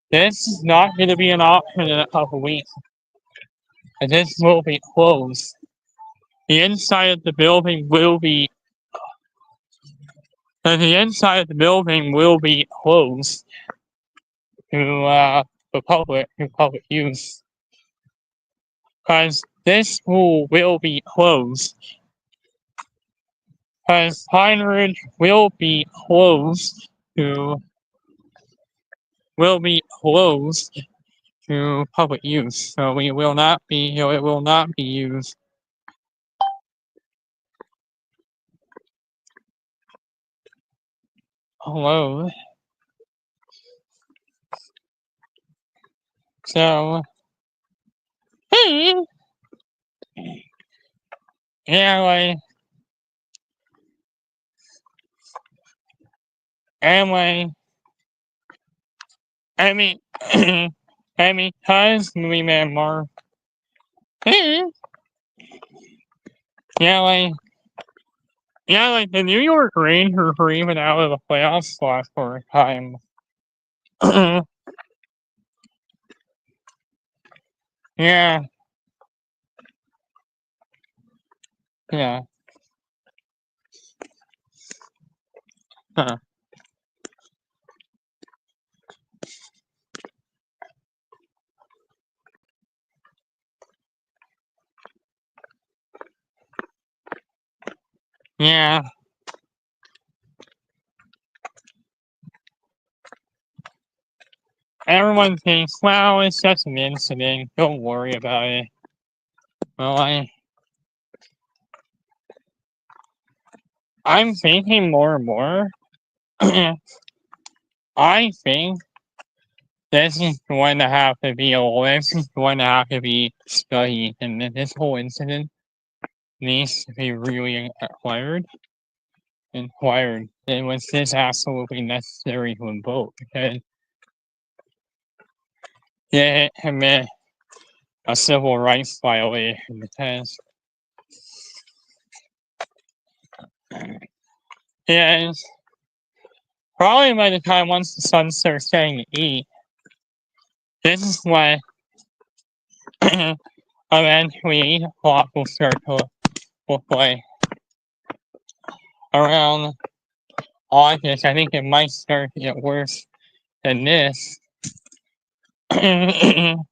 This is not gonna be an option in a couple weeks. And this will be closed. The inside of the building will be the inside of the building will be closed to the public use. Because this school will be closed. Because Pine Ridge will be closed to public use. So it will not be used. Hello. So hey, anyway, I mean, cause we remember, like the New York Rangers were even out of the playoffs last for a time. Yeah, yeah. Huh. Yeah. Everyone thinks, well, it's just an incident. Don't worry about it. Well, I'm thinking more and more. I think this is going to have to be studied, and this whole incident needs to be really inquired. And was this absolutely necessary to invoke? Because it commit a civil rights violation. Because yes, probably by the time once the sun starts getting to eat, this is when eventually 8 o'clock will start to look like around August. I think it might start to get worse than this. Soon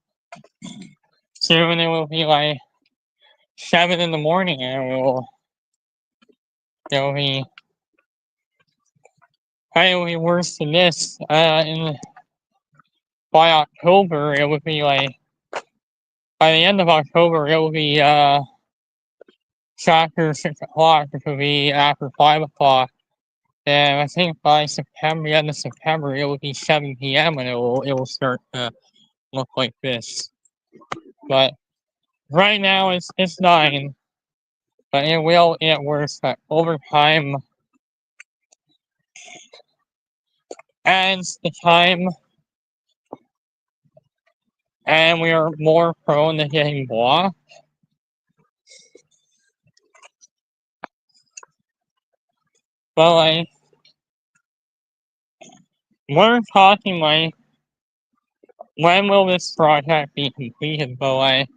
it will be like 7 in the morning, and it'll be probably worse than this. By October, it would be like by the end of October, it will be after 6 o'clock, which will be after 5 o'clock. And I think by September, the end of September, it will be 7 p.m. and it will start to look like this. But right now it's 9, but it will get worse. But over time, as the time, and we are more prone to getting blocked. But like, we're talking like, when will this project be completed? But like,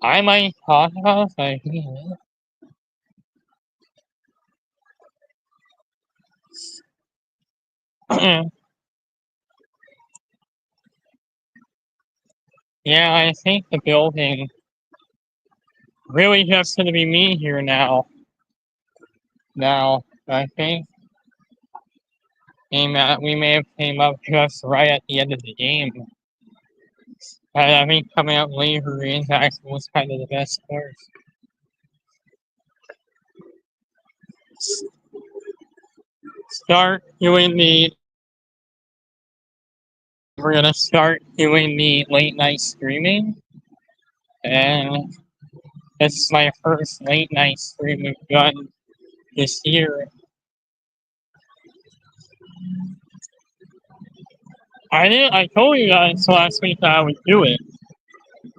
I might talk about like, yeah, I think the building really just gonna be me here now. Now, I think we may have came up just right at the end of the game. And I think coming up later in actually was kind of the best part. start doing the we're gonna start doing the late night streaming, and this is my first late night stream we've done this year. I told you guys last week that I would do it.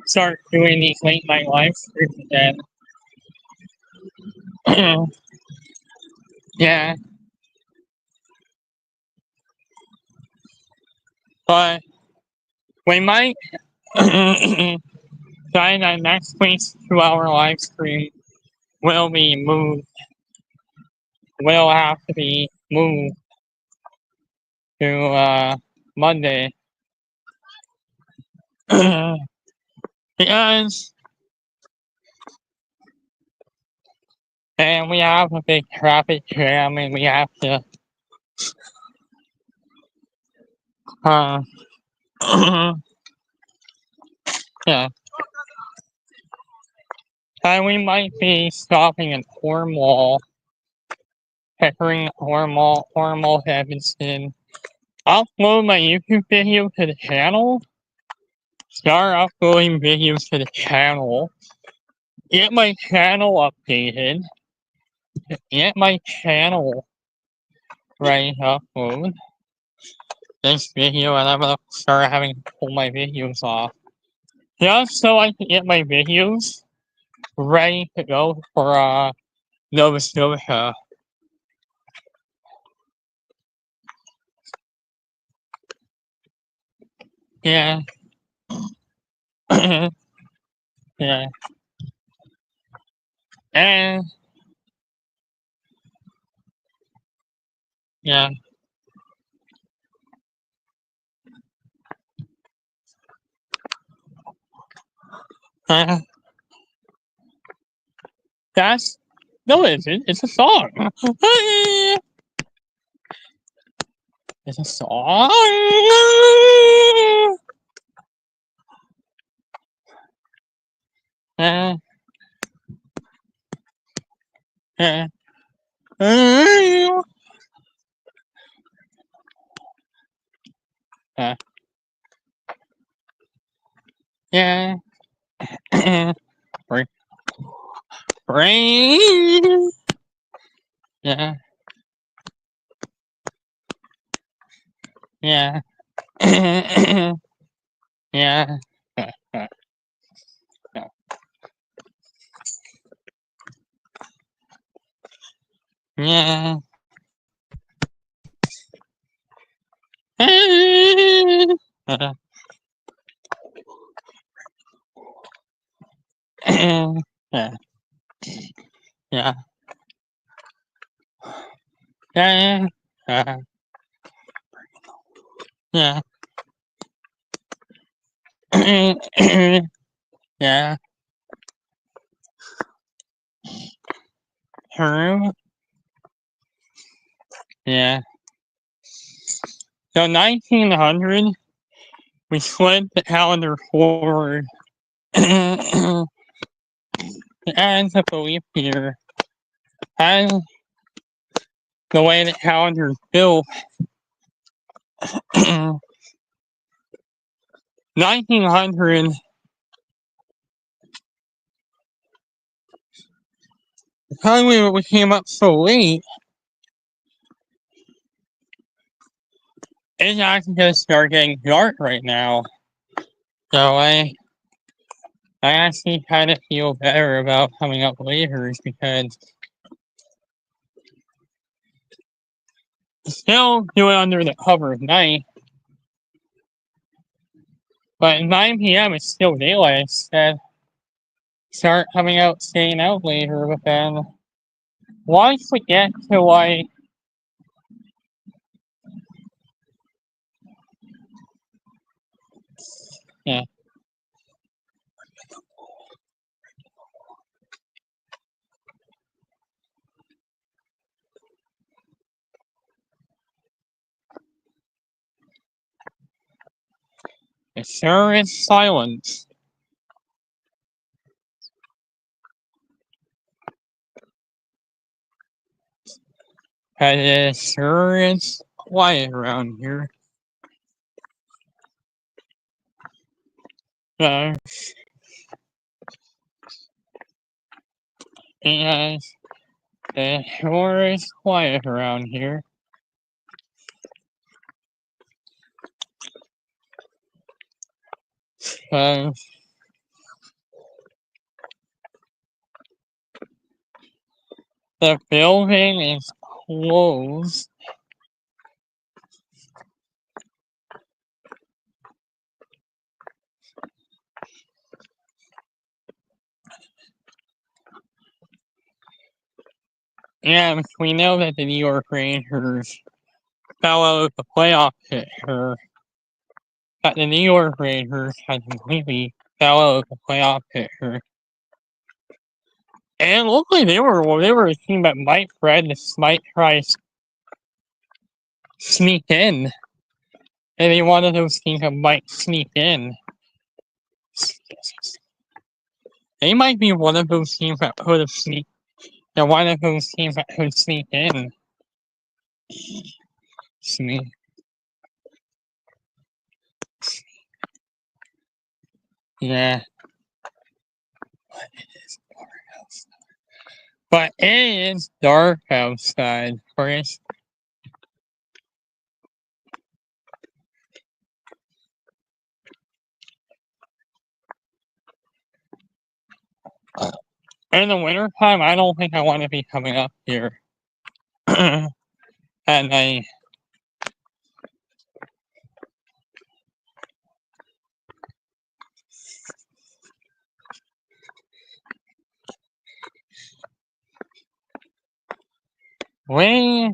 Start doing these late night live streams again. Yeah, but we might try that next week's 2-hour live stream will be moved. Will have to be moved to Monday. Because and we have a big traffic jam and we have to uh yeah. And we might be stopping at Cornwall, Pickering, Cornwall, Evanston. Upload my YouTube video to the channel. Start uploading videos to the channel. Get my channel updated. Get my channel ready to upload this video, and I'm gonna start having to pull my videos off. Just so I can get my videos ready to go for Nova Scotia. Yeah. Yeah. And yeah. Uh, that's no, it isn't. It's a song. It's a song. Uh, uh, uh, yeah. Brain. Brain. Yeah. Yeah. Yeah. Yeah. Yeah. Yeah. Yeah. Yeah. Yeah. True. Yeah. So 1900, we slid the calendar forward. It ends up a leap year. And the way the calendar is built, 1900, because we came up so late, it's actually going to start getting dark right now. So I actually kind of feel better about coming up later because still do it under the cover of night. But at 9 p.m. it's still daylight. Instead, start coming out, staying out later. But then once we get to like yeah. It sure is silence. And it sure is quiet around here. And it sure is quiet around here. The building is closed. And we know that the New York Rangers fell out of the playoff picture. That the New York Rangers had completely fell out of the playoff picture. And it looked like they were a team that might try to sneak in. Maybe one of those teams that might sneak in. They might be one of those teams that could have sneaked. They're one of those teams that could sneak in. Sneak. Yeah. But it is dark outside, Chris. In the wintertime, I don't think I want to be coming up here. At night. We.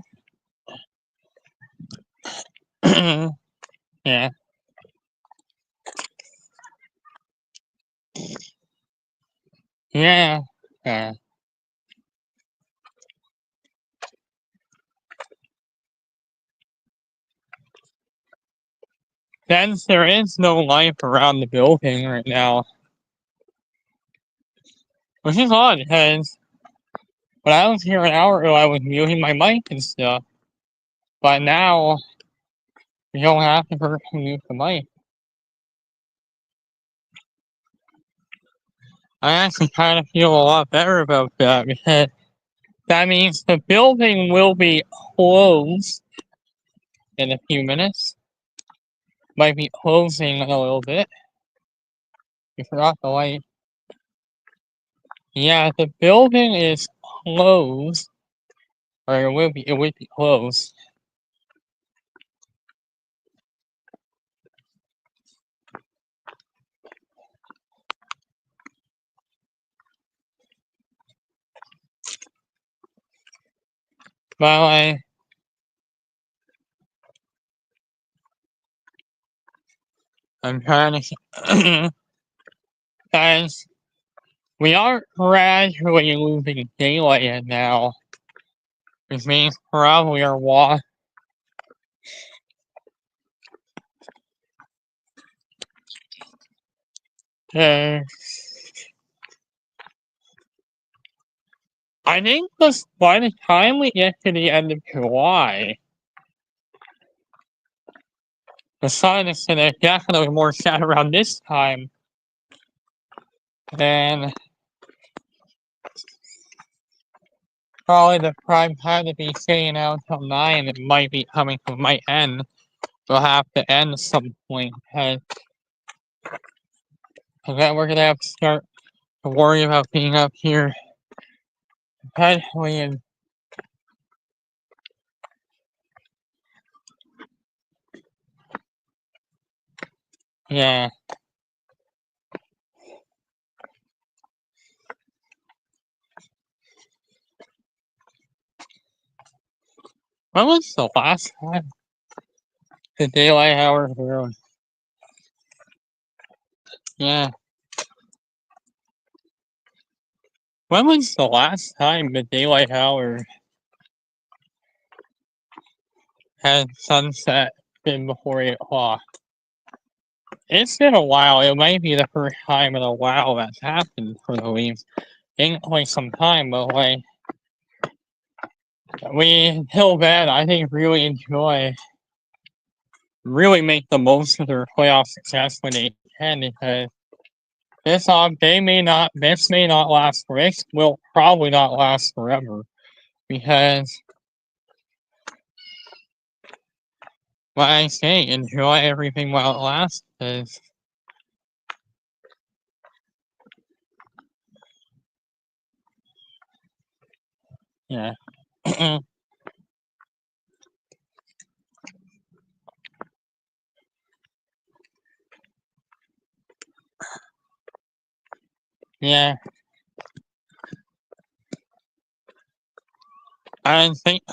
Yeah. Yeah. Yeah. Since there is no life around the building right now. Which is odd, because when I was here an hour ago, I was muting my mic and stuff. But now, you don't have to mute the mic. I actually kind of feel a lot better about that, because that means the building will be closed in a few minutes. Might be closing in a little bit. You forgot the light. Yeah, the building is closed. Or it will be closed. But I'm trying to guys, we are gradually losing daylight now. Which means probably our walk. I think this, by the time we get to the end of July, the sun is gonna definitely more set around this time than probably the prime time to be staying out until 9. It might be coming to my end. We'll have to end at some point, because then we're gonna have to start to worry about being up here. Especially in yeah. When was the last time the daylight hours were? Yeah. When was the last time the daylight hour had sunset been before 8 o'clock? It's been a while. It might be the first time in a while that's happened for the Leafs. In quite some time, but like we, until then, I think really make the most of their playoff success when they can, because this may not last this will probably not last forever, because like I say, enjoy everything while it lasts, because yeah. Yeah, I think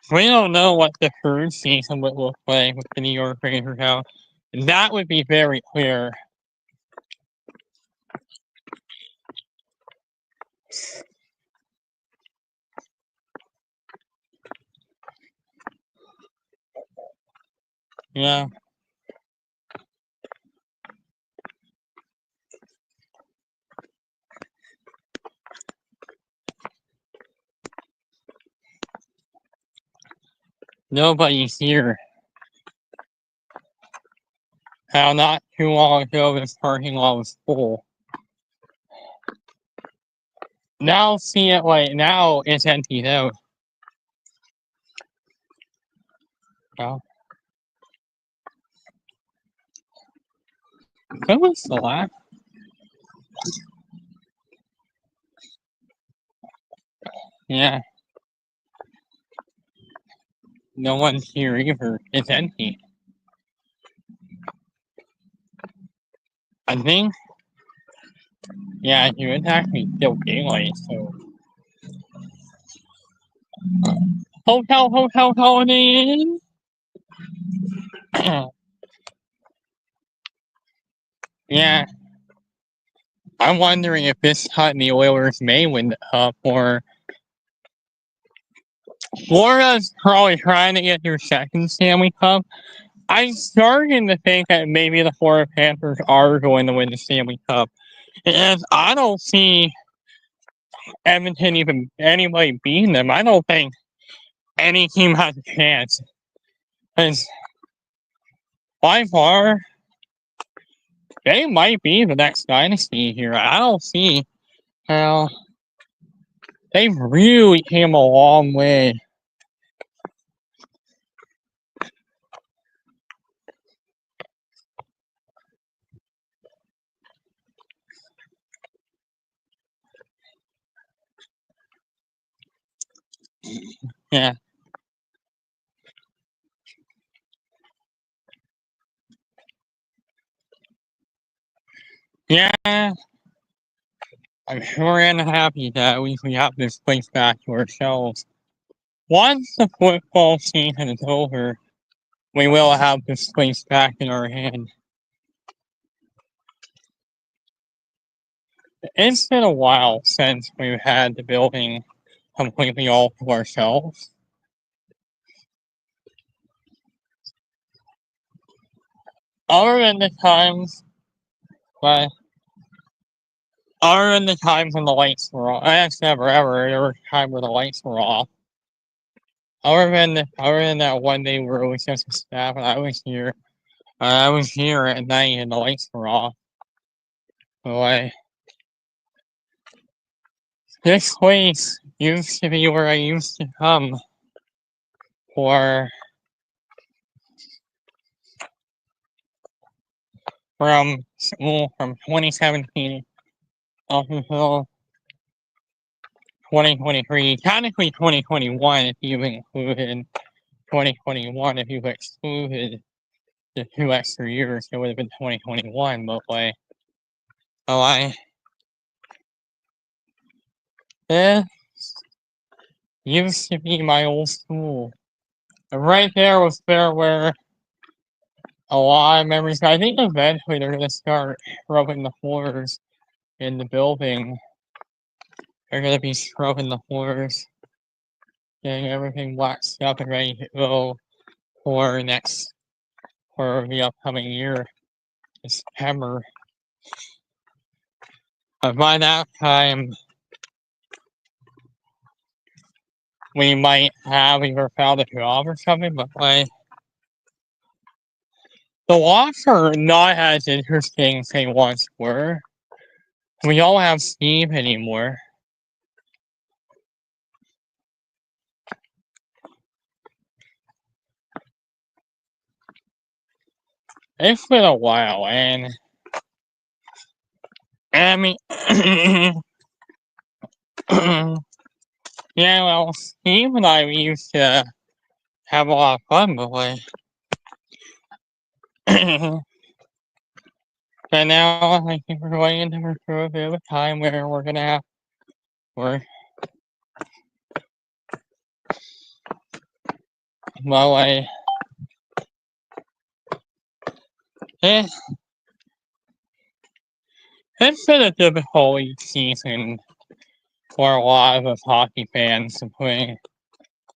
we don't know what the third season would look like with the New York Rangers out. That would be very clear. Yeah. Nobody's here. How not too long ago this parking lot was full. Now see it like now it's emptied out. Well, when was the last? Yeah. No one's here either. It's empty. I think. Yeah, you would actually still daylight, so. Hotel Holiday Inn. Yeah. I'm wondering if this time the Oilers may win the cup, or Florida's probably trying to get their second Stanley Cup. I'm starting to think that maybe the Florida Panthers are going to win the Stanley Cup. And I don't see Edmonton even anybody beating them. I don't think any team has a chance. Because by far, they might be the next dynasty here. I don't see how they've really came a long way. Yeah. Yeah. I'm sure and happy that we have this place back to ourselves. Once the football season is over, we will have this place back in our hand. It's been a while since we've had the building completely all to ourselves. Other than the times, but other than the times when the lights were off, that's never ever. There were times where the lights were off. Other than that one day where it was just a staff and I was here at night and the lights were off. So this place used to be where I used to come for from school from 2017 up until 2023, technically 2021 if you included 2021 if you excluded the 2 extra years, it would have been 2021, but this used to be my old school. And right there was where a lot of memories. I think eventually they're gonna start rubbing the floors in the building. They're gonna be scrubbing the floors, getting everything waxed up and ready to go for the upcoming year, September. But by that time, we might have either found a job or something, but like the walks are not as interesting as they once were. We don't have Steve anymore. It's been a while, and I mean, yeah, well, Steve and I we used to have a lot of fun, but like, but now I think we're going into a bit of a time where we're gonna have work. Well, like, it, it's been a difficult season for a lot of us hockey fans, including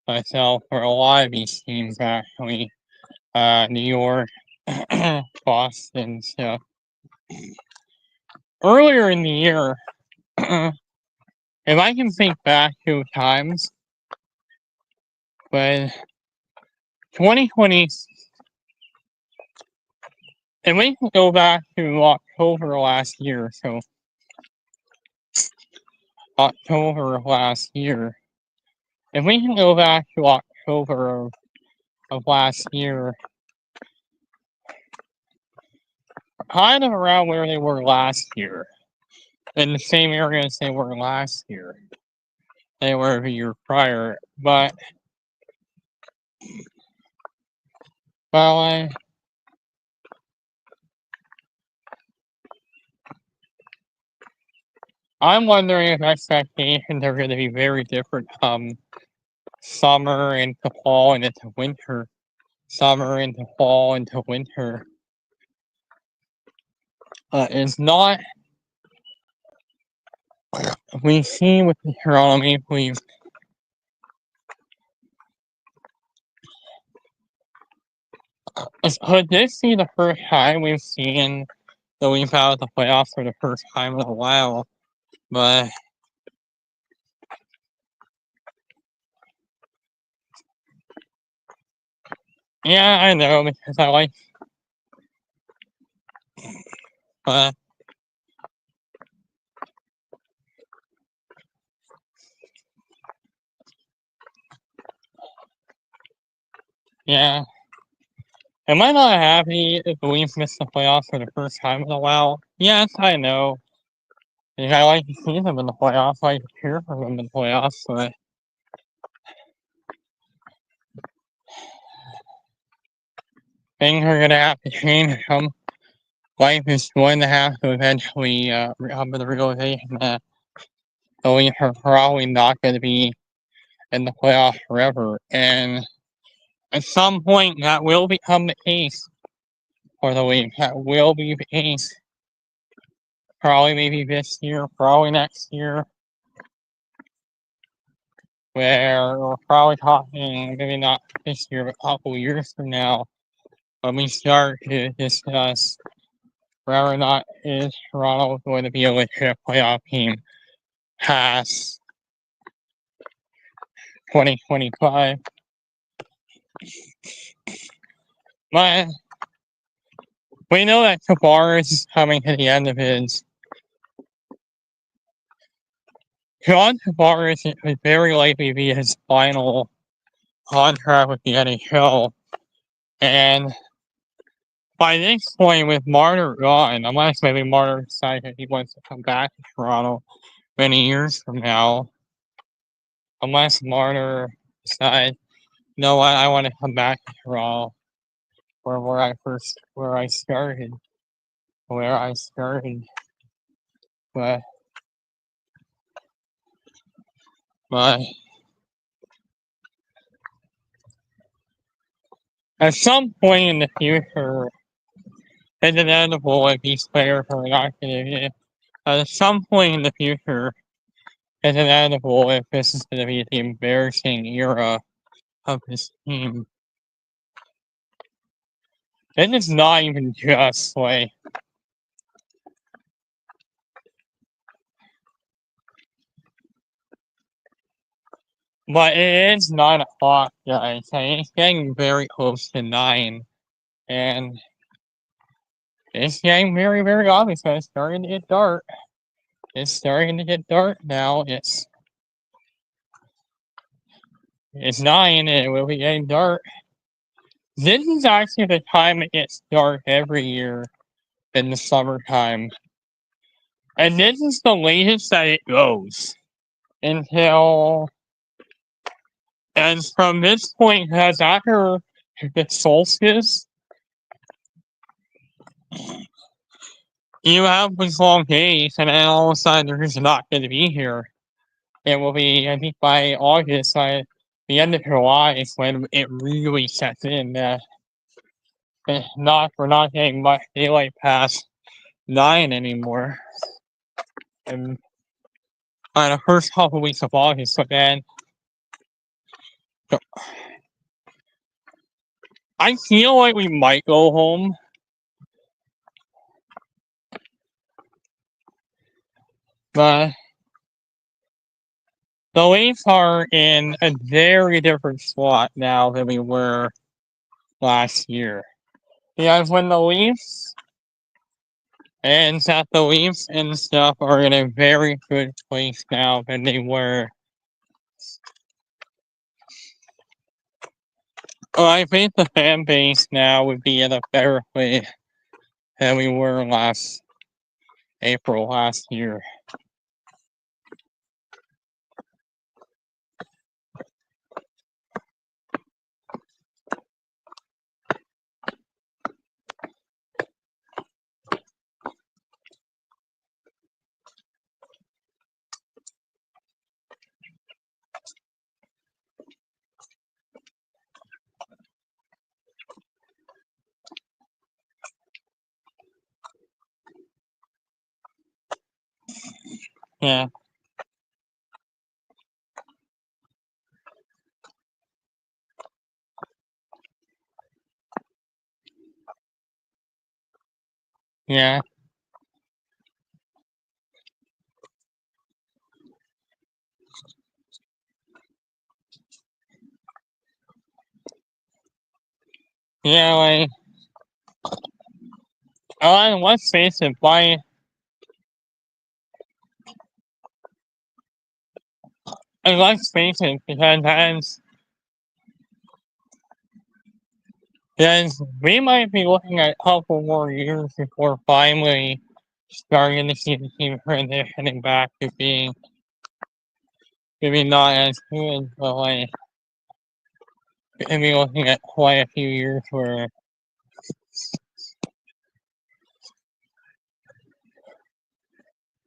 myself, for a lot of these teams actually. New York, Boston. So earlier in the year, if I can think back to times when 2020, and we can go back to October last year. So October last year, if we can go back to October of last year, kind of around where they were last year, in the same area as they were last year. They were the year prior, but well, I'm wondering if expectations are going to be very different summer into fall and into winter. Summer into fall into winter. It's not. We see with the Toronto Maple Leafs. Could this be the first time we've seen the Leafs out of the playoffs for the first time in a while? But yeah, I know because I like. But yeah, am I not happy if the Leafs missed the playoffs for the first time in a while? Yes, I know. Because I like to see them in the playoffs. I like to cheer for them in the playoffs, but things are gonna have to change. Life is going to have to eventually come to the realization that the Leafs are probably not going to be in the playoffs forever, and at some point that will become the case for the Leafs. That will be the case. Probably maybe this year, probably next year, where we're probably talking maybe not this year, but a couple years from now, when we start to discuss whether or not is Toronto going to be a legit playoff team past 2025. But we know that Tavares is coming to the end of his. John Tavares would very likely be his final contract with the NHL. And by this point, with Marner gone, unless maybe Marner decides that he wants to come back to Toronto many years from now, unless Marner decides, you know what, I want to come back to Toronto, where I started. But at some point in the future, it's inevitable if these players are not going to. At some point in the future, it's inevitable if this is going to be the embarrassing era of this team. It is not even just like. But it is 9 o'clock, guys. It's getting very close to 9. And it's getting very, very obvious that it's starting to get dark. It's starting to get dark now. It's 9 and it will be getting dark. This is actually the time it gets dark every year in the summertime. And this is the latest that it goes until, and from this point, because after the solstice, you have these long days, and then all of a sudden there's not going to be here. It will be, I think, by August, by the end of July is when it really sets in. We're not getting much daylight past 9 anymore. And on the first couple weeks of August, but then I feel like we might go home. But the Leafs are in a very different spot now than we were last year. Because when the Leafs and stuff are in a very good place now than they were. I think the fan base now would be in a better place than we were last April last year. Yeah. Yeah. Yeah, like, let's face it, because we might be looking at a couple more years before finally starting to see the team transitioning back to being maybe not as good, but like maybe looking at quite a few years where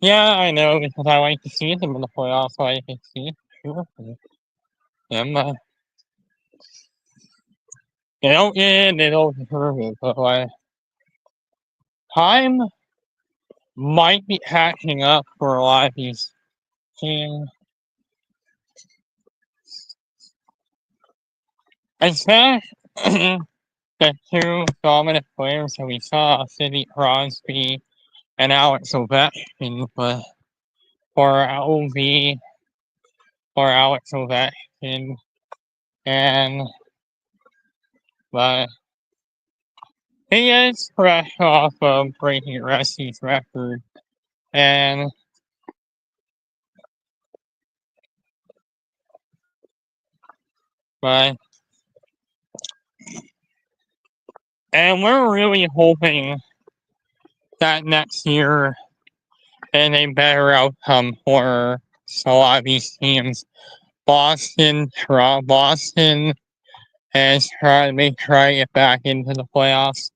yeah, I know because I like to see them in the playoffs, so I can see them. They don't deserve it, but like time might be catching up for a lot of these teams. Especially the two dominant players that we saw, Sidney Crosby and Alex Ovechkin, but for OV or Alex Ovechkin, and but he is fresh off of breaking Rusty's record, and but and we're really hoping that next year is a better outcome for a lot of these teams. Boston has tried to get back into the playoffs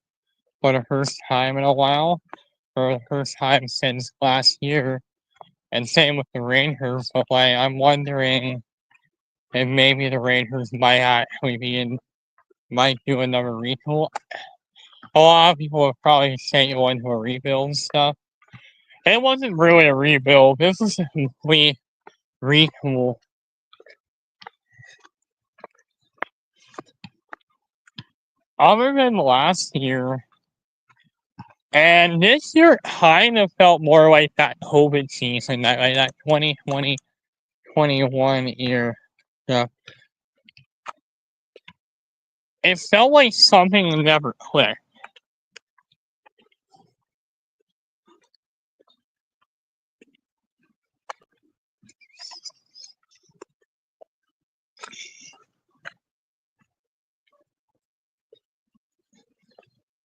for the first time in a while, for the first time since last year. And same with the Rangers, but like I'm wondering if maybe the Rangers might do another retool. A lot of people would probably say go into a rebuild and stuff. It wasn't really a rebuild. This was a complete retool. Other than last year, and this year kind of felt more like that COVID season, that 2020-21 year. Yeah. It felt like something never clicked.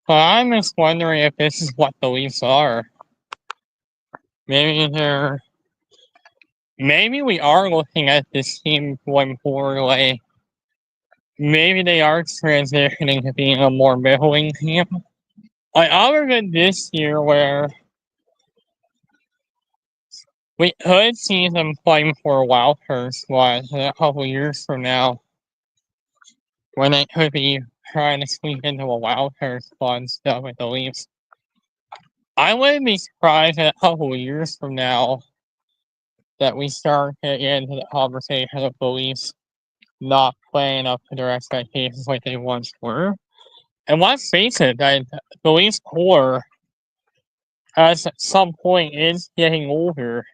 But I'm just wondering if this is what the Leafs are. Maybe we are looking at this team going forward like maybe they are transitioning to being a more middling team. Like other than this year where we could see them playing for a wild card spot in a couple years from now, when they could be trying to squeak into a wild card spot and stuff with the Leafs. I wouldn't be surprised in a couple years from now that we start getting into the conversation of the Leafs not playing up to their expectations like they once were. And let's face it, that the Leafs core at some point is getting older.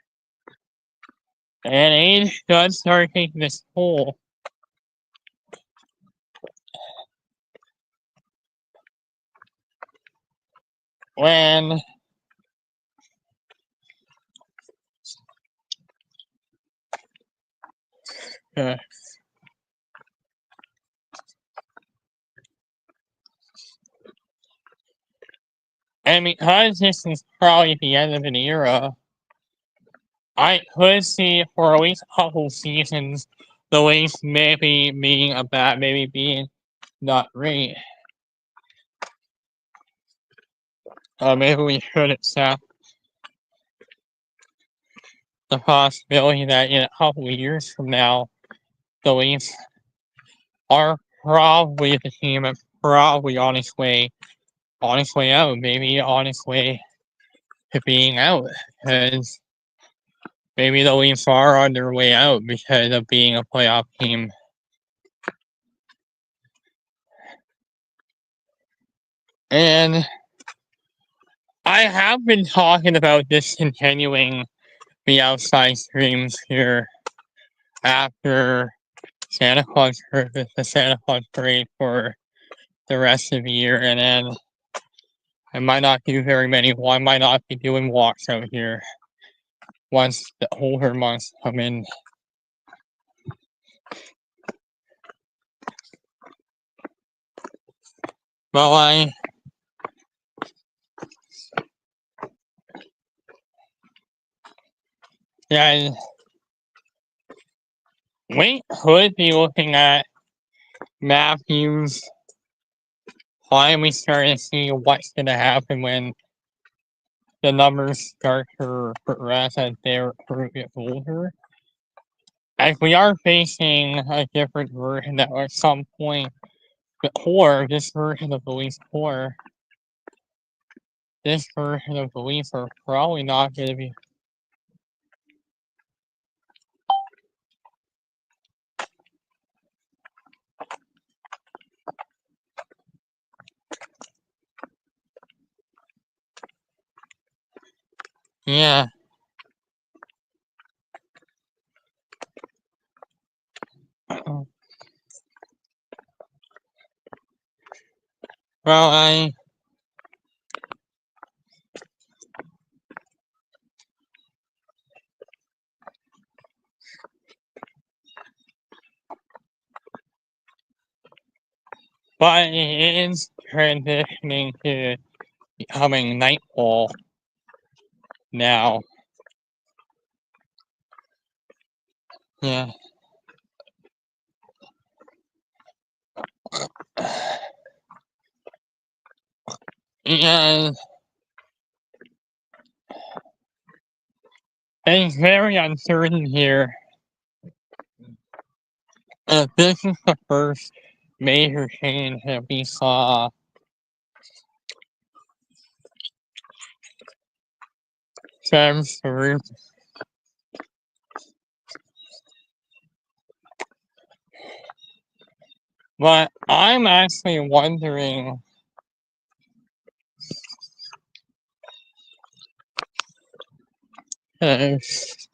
And age does start taking its toll. When and because this is probably the end of an era, I could see for at least a couple seasons the Leafs maybe being maybe being not great. Maybe we should accept the possibility that in a couple years from now, the Leafs are probably the team that's probably on its way out, maybe on its way to being out, because maybe the Leafs are on their way out because of being a playoff team. And I have been talking about discontinuing the outside streams here after Santa Claus the Santa Claus parade for the rest of the year, and then I might not do very many. Well, I might not be doing walks out here once the older months come in. Well, yeah, we could be looking at Matthews finally starting to see what's going to happen when the numbers start to progress as their group gets older. As we are facing a different version that at some point, the core, this version of the Leafs core, this version of the Leafs are probably not going to be. Yeah. Well, but it is transitioning to becoming nightfall now. Yeah. Yeah. It's very uncertain here. This is the first major change that we saw since the roof. But I'm actually wondering if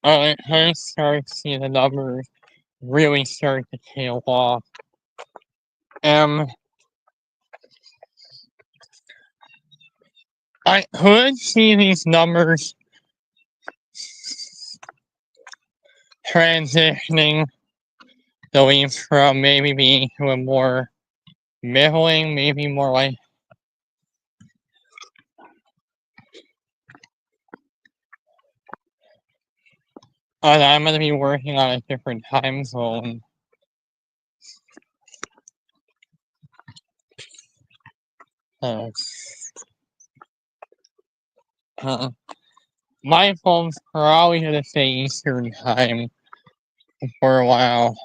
I start to see the numbers really start to tail off. I could see these numbers transitioning the Leafs from maybe being to a more middling, maybe more like I'm gonna be working on a different time zone. Uh, my phone's probably gonna say Eastern time for a while.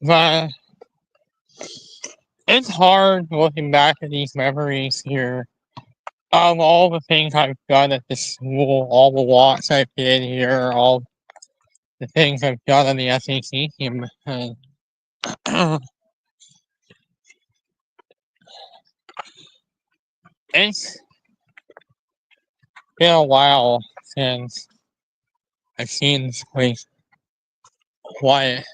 But it's hard looking back at these memories here of all the things I've done at the school, all the walks I did here, all the things I've done on the SAC team. It's been a while since I've seen this place quiet.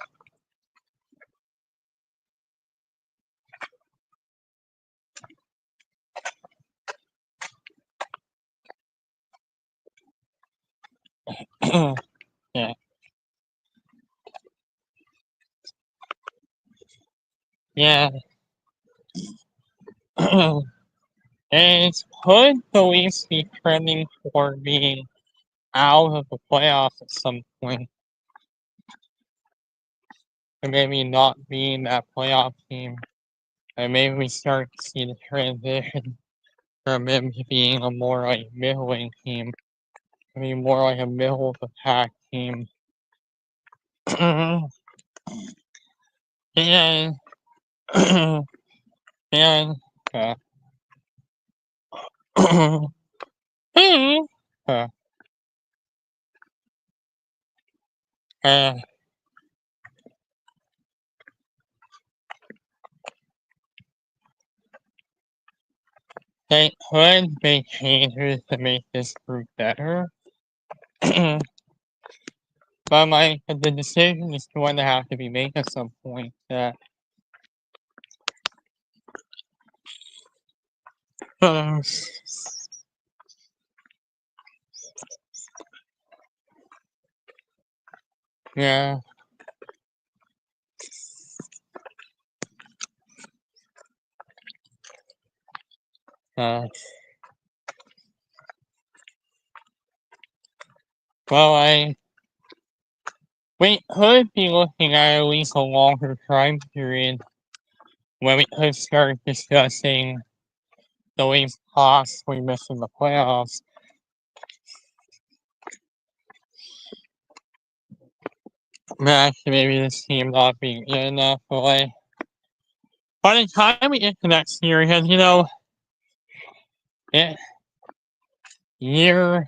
Yeah. Yeah. And could the Leafs be trending toward being out of the playoffs at some point? Or maybe not being that playoff team. And maybe we start to see the transition from them to being a more like middling team. I mean more like a middle of the pack team. and and uh, uh, uh, they could make changes to make this group better. But the decision is going to have to be made at some point. Uh, yeah. Uh, well, we could be looking at least a longer time period when we could start discussing the Leafs possibly missing the playoffs. Maybe this team not being good enough. But like, by the time we get to next year, because it, year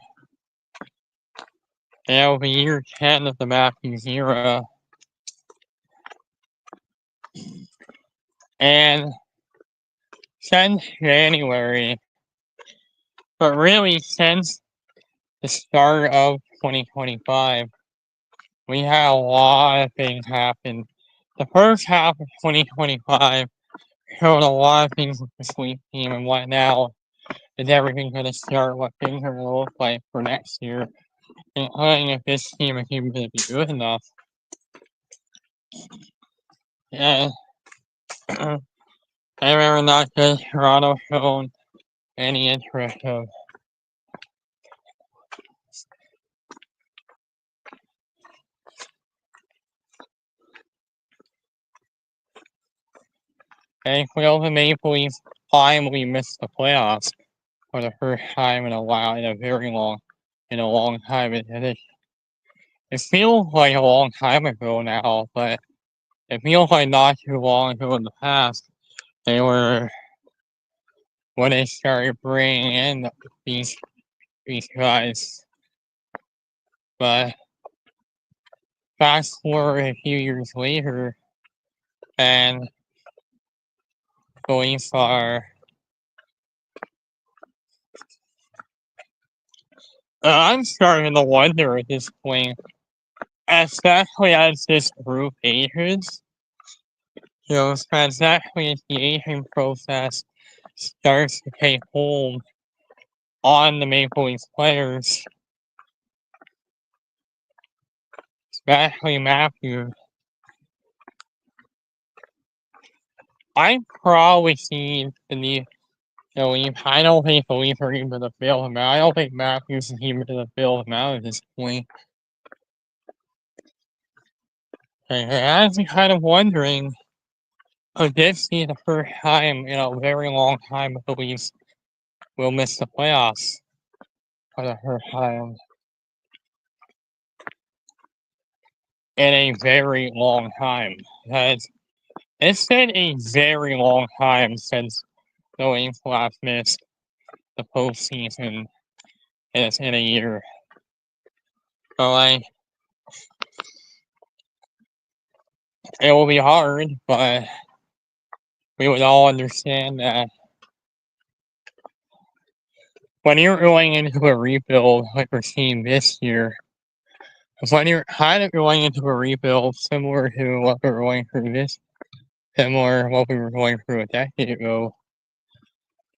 it'll be year 10 of the Matthews era, and since January, but really since the start of 2025, we had a lot of things happen. The first half of 2025 showed a lot of things with the sweep team and what now is everything going to start, what things are going to look like for next year, including if this team is even going to be good enough. And I remember not just Toronto showing any interest of and will the Maple Leafs finally miss the playoffs for the first time in a while, in a long time. It feels like a long time ago now, but it feels like not too long ago in the past. They were when they started bringing in these guys. But fast forward a few years later, and the Leafs are I'm starting to wonder at this point, especially as this group ages, especially as the aging process starts to take hold on the Maple Leafs players, especially Matthews. I probably see the need to leave. I don't think the Leafs are even to bail him out. I don't think Matthews is even to bail him out at this point. And I was kind of wondering, could this be the first time in a very long time that the Leafs will miss the playoffs for the first time in a very long time? Because it's been a very long time since the Leafs last missed the postseason, and it's in a year. So, it will be hard, but we would all understand that when you're going into a rebuild like we're seeing this year, when you're kind of going into a rebuild similar to what we're going through similar to what we were going through a decade ago,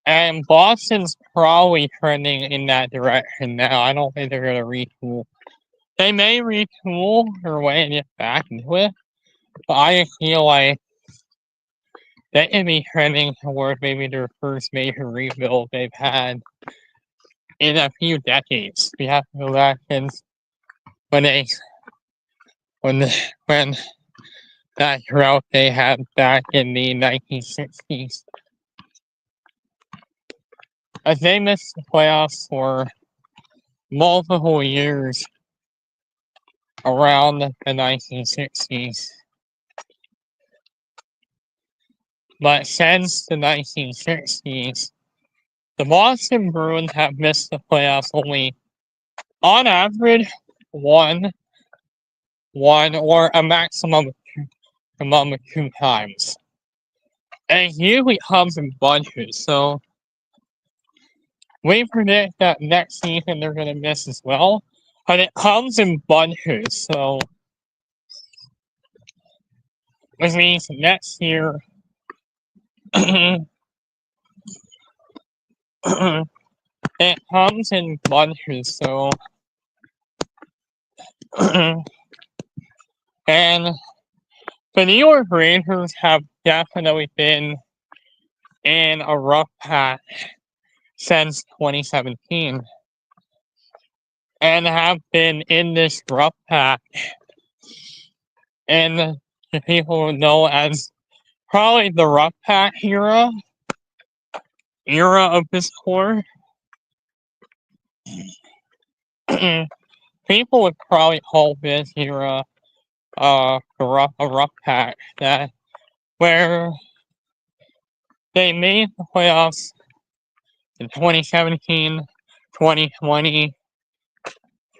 and Boston's probably trending in that direction now. I don't think they're going to retool. They may retool their way and get back into it, but I feel like they can be trending toward maybe their first major rebuild they've had in a few decades. We have to go back since when that drought they had back in the 1960s. As they missed the playoffs for multiple years around the 1960s. But since the 1960s, the Boston Bruins have missed the playoffs only, on average, one or a maximum of 2 times. And it usually comes in bunches, so we predict that next season they're going to miss as well, but it comes in bunches, so which means next year it comes in bunches, so and the New York Rangers have definitely been in a rough patch since 2017 and have been in this rough patch in the people know as probably the rough patch era of this core. People would probably call this era a rough patch that where they made the playoffs in 2017, 2020,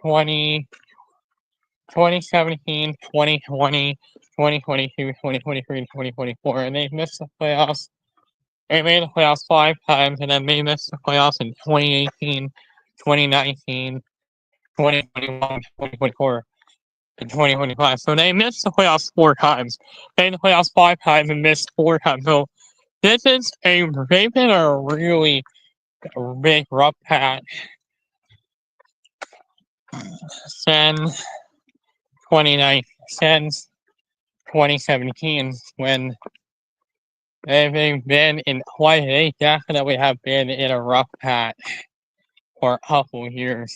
2017, 2020, 2022, 2023, 2024, and they missed the playoffs. They made the playoffs 5 times, and then they missed the playoffs in 2018, 2019, 2021, 2024, and 2025. So they missed the playoffs 4 times. They made the playoffs 5 times and missed 4 times. So they've been a really big rough patch since 2017 when they've been in quite. They definitely have been in a rough patch for a couple of years,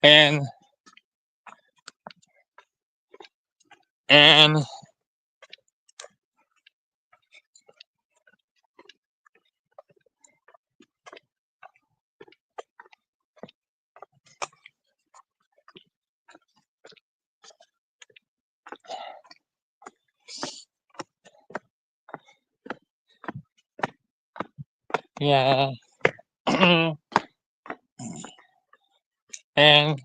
and yeah, and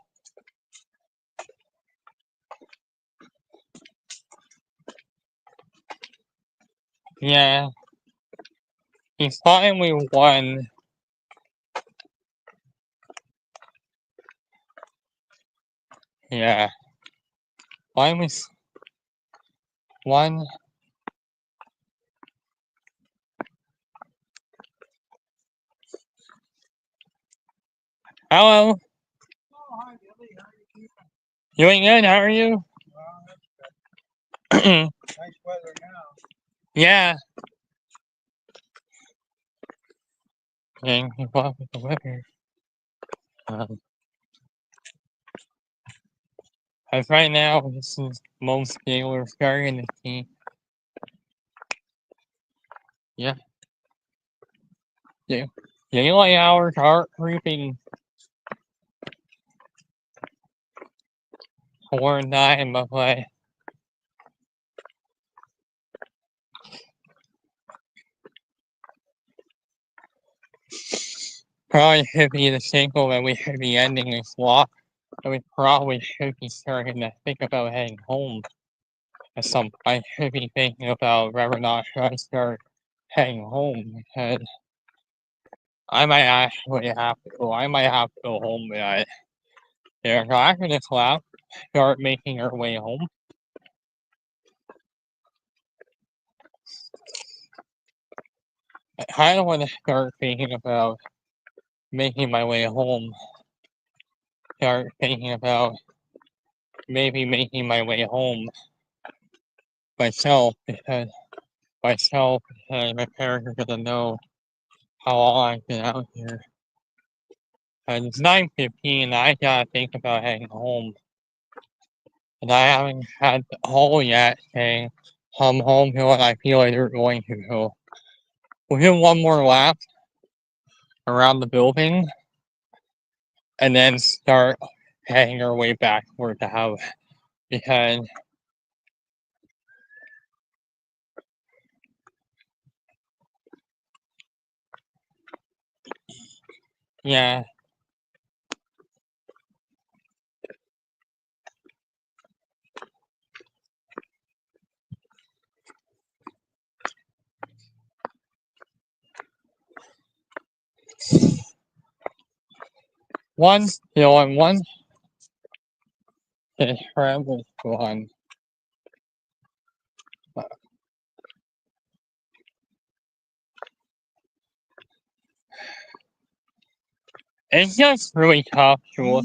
yeah, he finally won Yeah. Why was one? Hello. Doing good. How are you? Nice weather now. Yeah. And keep up with the weather. As right now, this is most Gaylor starting the team. Yeah. Yeah. Daylight hours are creeping toward 9, but like, probably should be the single that we should be ending this walk. And we probably should be starting to think about heading home. At some I should be thinking about whether or not should I start heading home because I might actually have to go. I might have to go home tonight. Yeah, so after this lap, start making our way home. I kind of want to start thinking about making my way home. Start thinking about maybe making my way home myself because my parents are gonna know how long I've been out here. And it's 9:15. I gotta think about heading home, and I haven't had the call yet saying come home to what I feel like they're going to. So we'll do one more lap around the building, and then start heading our way back toward the house because. Yeah. One still and one his friend was gone. It's just really tough to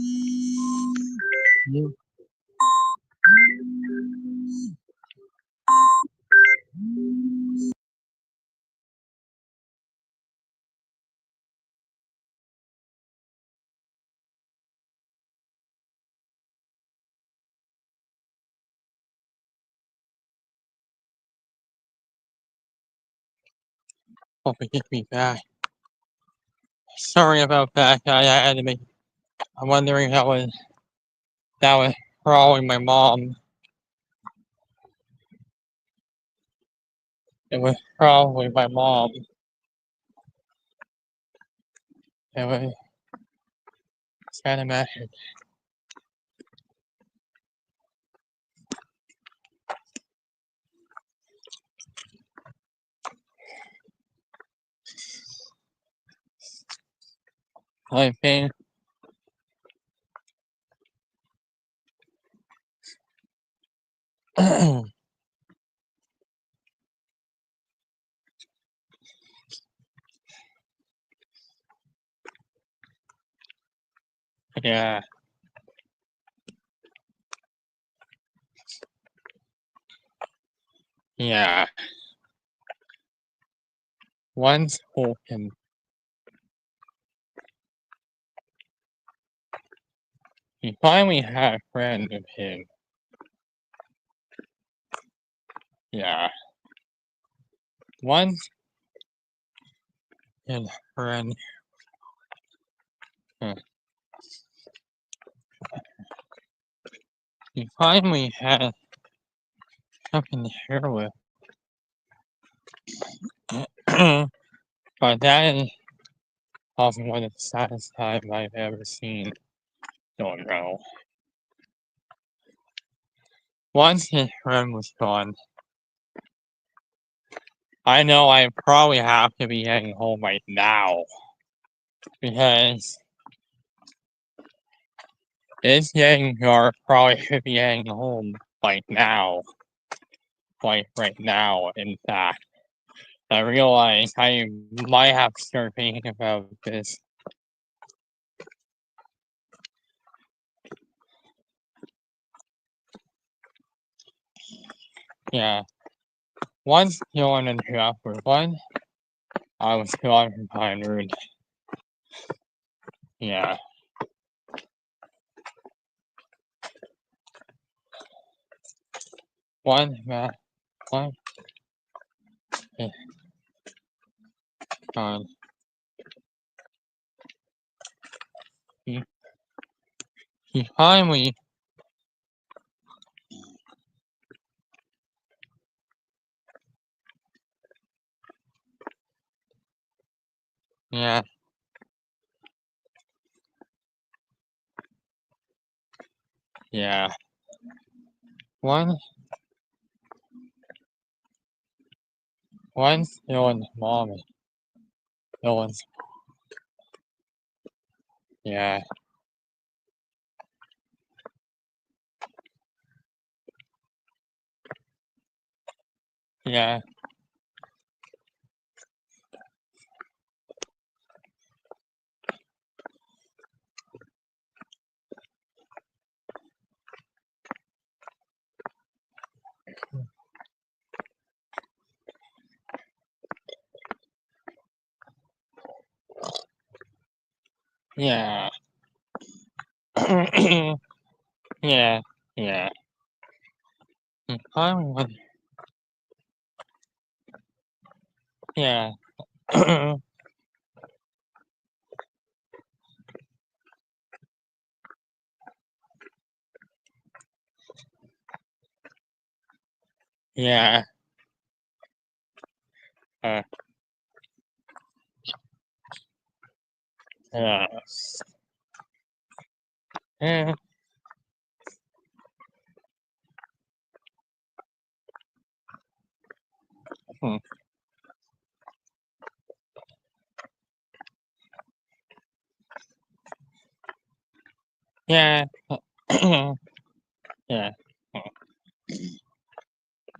forgive me back. Sorry about that. I had to make. I'm wondering that was probably my mom. It was probably my mom. It was kind of message. I think. Yeah. Yeah. One spoken. He finally had a friend of him. Yeah. Once his friend. He finally had something to share with. But that is probably one of the saddest times I've ever seen. Don't know. Once his friend was gone, I know I probably have to be heading home right now because This gang are probably should be heading home like now. Like right now, in fact. I realize I might have to start thinking about this. Yeah. Once going into chapter 1, I was gone from Pine Road. Yeah. One. Yeah. Gone. He finally. Yeah. Yeah. One. One's Dylan's mommy. Dylan's. Yeah. Yeah. Yeah. Yeah. Yeah. He finally went. Yeah. Yeah. Uh, yes. Yeah. Hmm. Yeah. Yeah.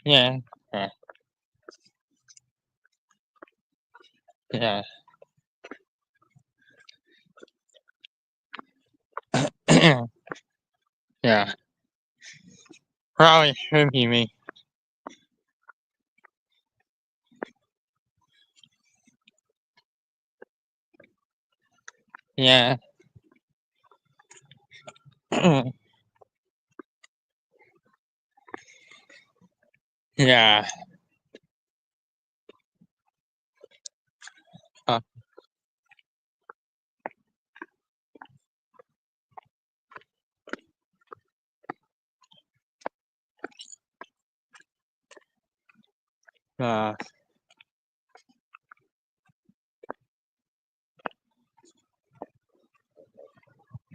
Yeah. Yeah. Yeah. Yeah. Probably should be me. Yeah. Yeah. Uh, uh,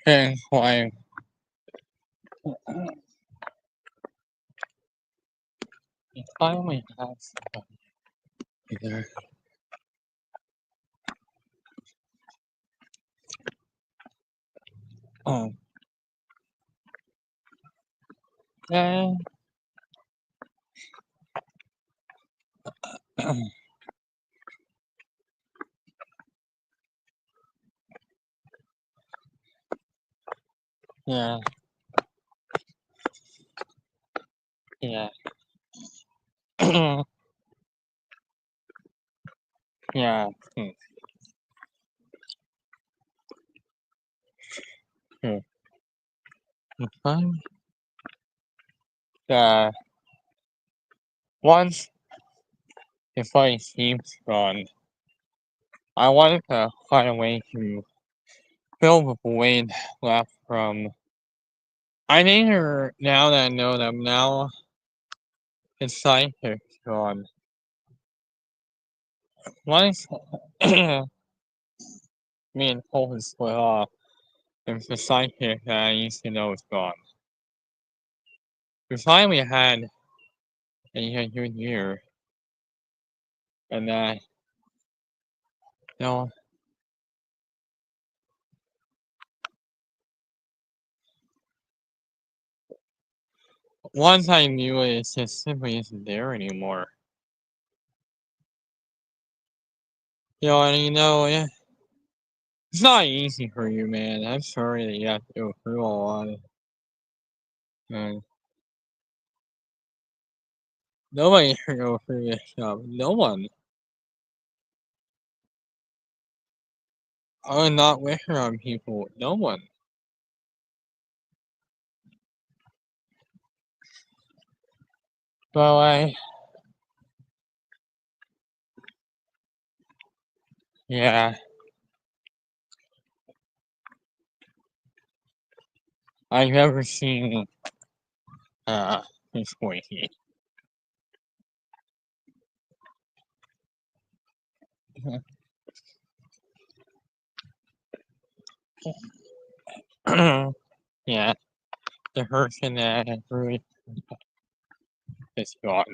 and why he finally has somebody there. Oh. Yeah. Yeah. Yeah. Yeah. Hmm. Hmm. Fine. Once the fight seems gone, I wanted to find a way to fill the void left from. I think her now that I know them now, it's psychic gone. Once me and Cole had split off, there's the psychic that I used to know is gone. We finally had a good year, and you know, once I knew it, it just simply isn't there anymore. Yeah, it's not easy for you, man. I'm sorry that you have to go through a lot of and nobody should go through this stuff. No one. I would not wish it on people. No one. But yeah, I've never seen this wiki. Yeah, the person that really is gone.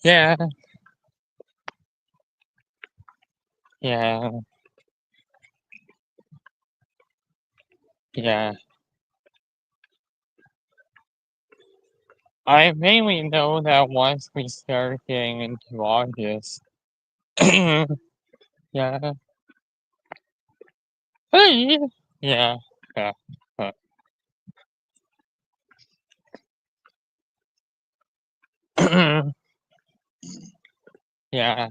Yeah, yeah, yeah. I mainly know that once we start getting into August, yeah, hey, yeah, yeah, uh, yeah,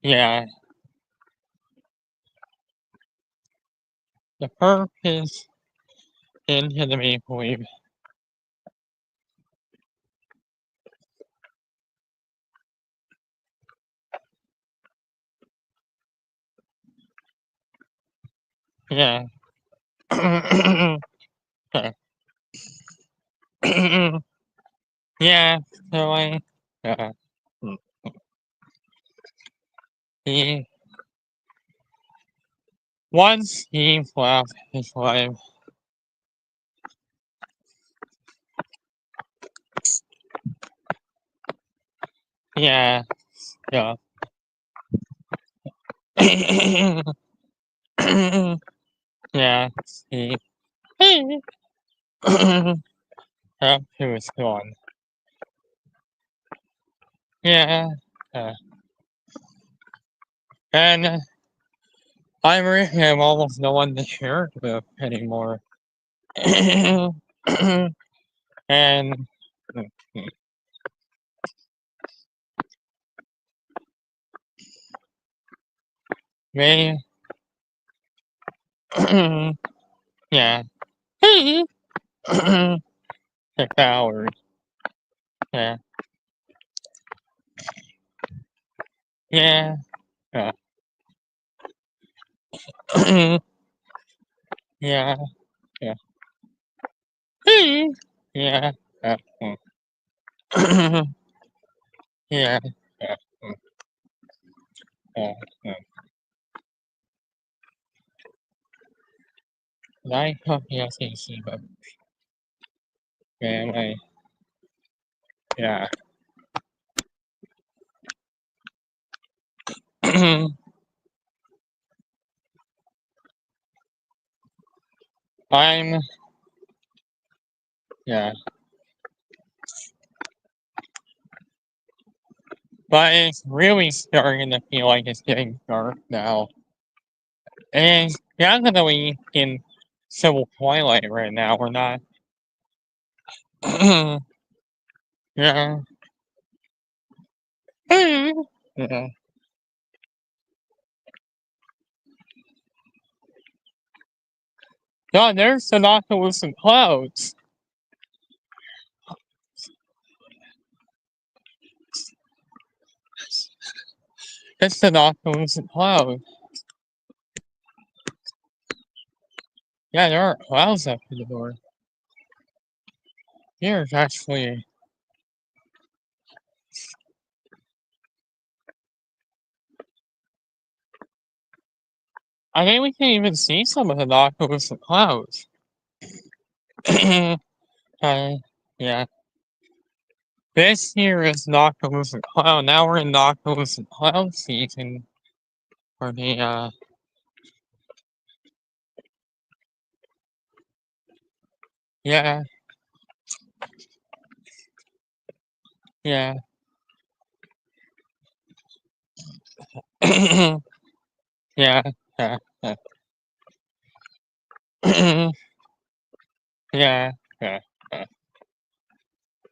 yeah. The purpose into the maple leaf. Yeah. Okay. Yeah, so uh, mm, he, once he left his wife, yeah, yeah. Yeah, he, after was gone. Yeah, uh, and I really have almost no one to share it with anymore. And they, yeah, 6 hours. Yeah, yeah, yeah, yeah, yeah, yeah, yeah, yeah, yeah. I hope you can see, but anyway, yeah. I'm, yeah, but it's really starting to feel like it's getting dark now. And it's definitely in civil twilight right now. We're not. Yeah. Yeah. God, there's the Nautilus and clouds. It's the Nautilus and clouds. Yeah, there are clouds up in the door. Here's actually. I think we can even see some of the Nautilus and clouds. Yeah. This here is Noctilucent Cloud. Now we're in Noctilucent Cloud season for the yeah, yeah. Yeah, yeah, yeah. Yeah, yeah, yeah,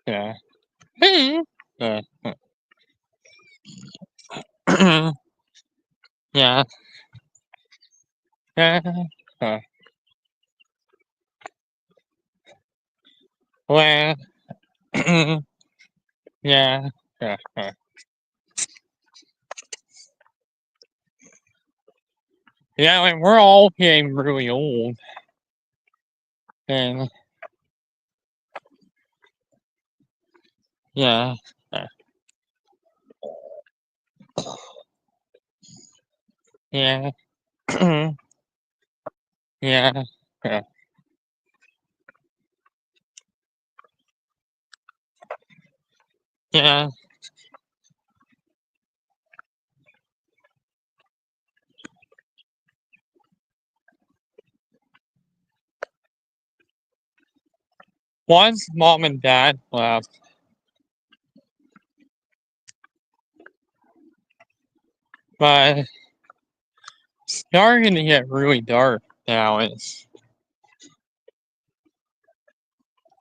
yeah. Yeah, yeah, yeah, yeah. Well, yeah, yeah, yeah. Yeah, like, we're all getting really old, and yeah, yeah, yeah, yeah, yeah, yeah. Once mom and dad left, but it's starting to get really dark now. It's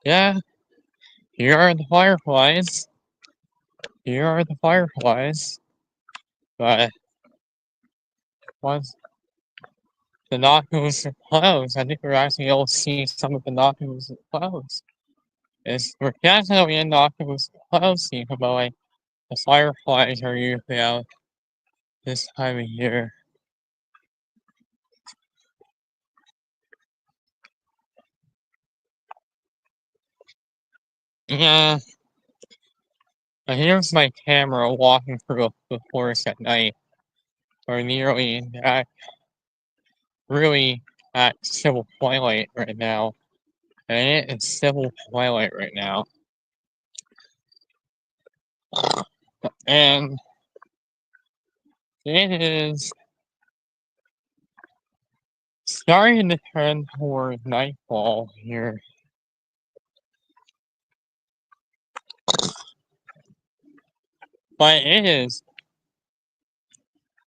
yeah. Here are the fireflies. Here are the fireflies. But once the Noctilucent clouds, I think we're actually able to see some of the Noctilucent clouds. We're definitely in Noctilucent cloud season, but like the fireflies are usually out this time of year. Yeah, but here's my camera walking through the forest at night, or nearly at really at civil twilight right now. And it's civil twilight right now. And it is starting to turn toward nightfall here. But it is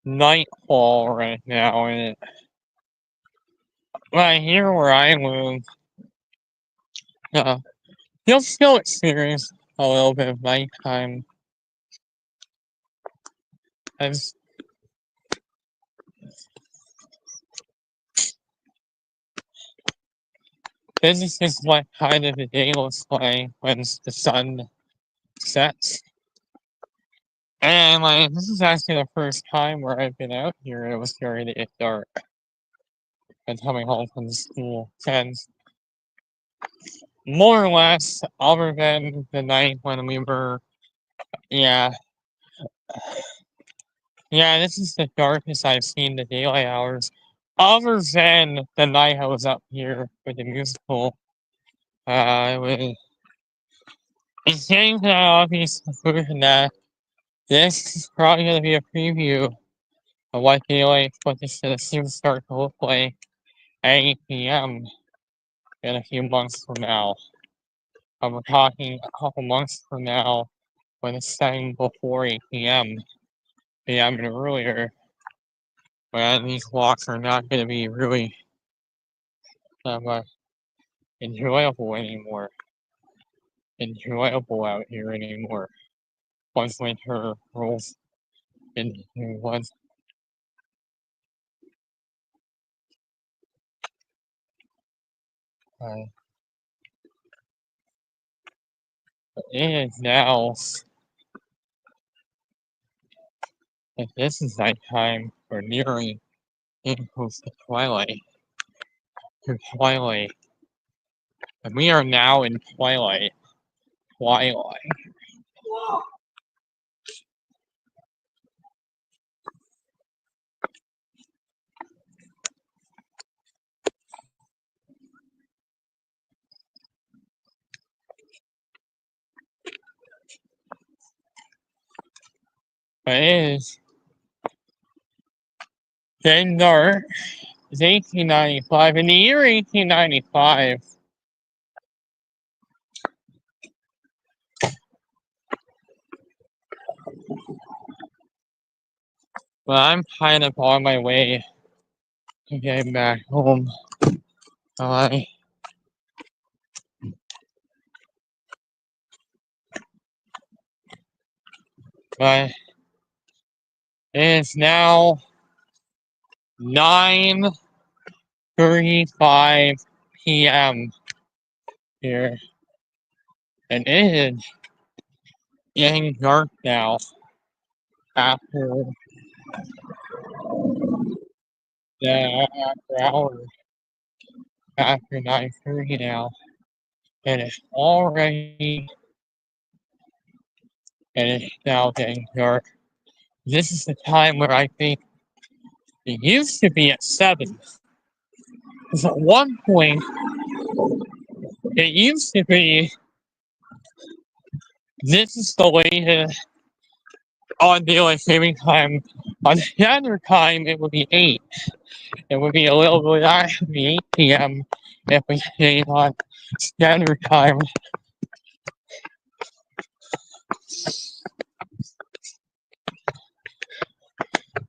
nightfall right now, and right here where I live, uh, you'll still experience a little bit of nighttime. As this is just what kind of the day looks like when the sun sets. And like this is actually the first time where I've been out here and it was starting to get dark and coming home from school. And more or less, other than the night when we were, yeah, yeah, this is the darkest I've seen the daylight hours. Other than the night I was up here with the musical, it was, it's getting to the obvious conclusion that this is probably going to be a preview of what daylight footage to soon start to look like at 8 p.m. in a few months from now. We're talking a couple months from now when it's setting before 8 p.m. p.m. and earlier, when these walks are not going to be really that much enjoyable anymore. Enjoyable out here anymore. Once winter rolls into once uh, it is now, if this is nighttime, we're nearing into the twilight. To twilight. And we are now in twilight. Twilight. But it is getting dark. It's 1895. In the year 1895, well, I'm kind of on my way to getting back home. I But it is now 9:35 p.m. here, and it is getting dark now after after hours after 9:30 now, and it's now getting dark. This is the time where I think it used to be at 7. Because at one point, it used to be this is the latest on daylight saving time. On standard time, it would be 8. It would be a little bit after 8 p.m. if we stayed on standard time.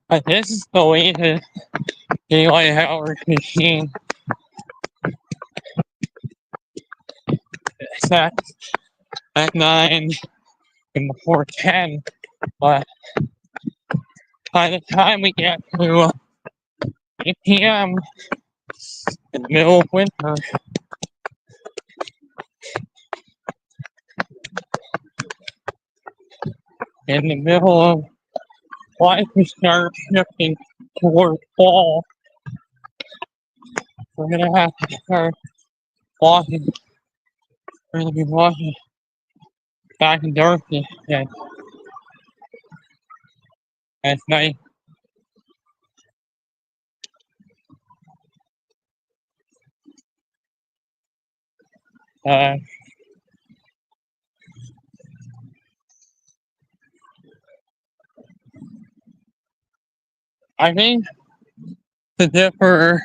But this is the latest daylight hours machine. It's at 9 and before 10. But by the time we get to 8 p.m. in the middle of winter, in the middle of life, we start shifting toward fall. We're gonna have to start walking. We're gonna be walking back in darkness at night. I think to differ,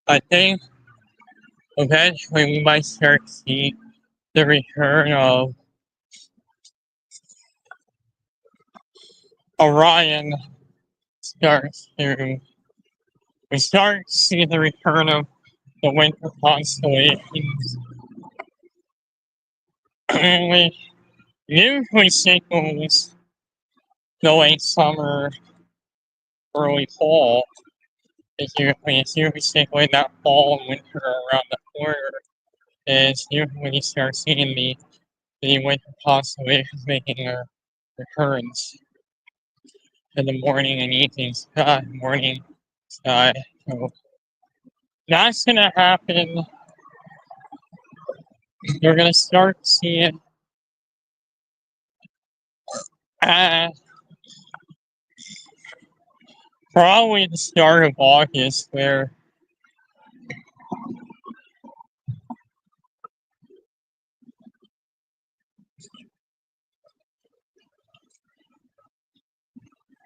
I think eventually we might start to see the return of Orion we start to see the return of the winter constellations. And we usually signals the late summer, early fall. It's usually signaling that fall and winter are around the corner. And it's usually when you start seeing the winter constellations making their returns in the morning and evening sky. So that's gonna happen. You're gonna start seeing probably the start of August, where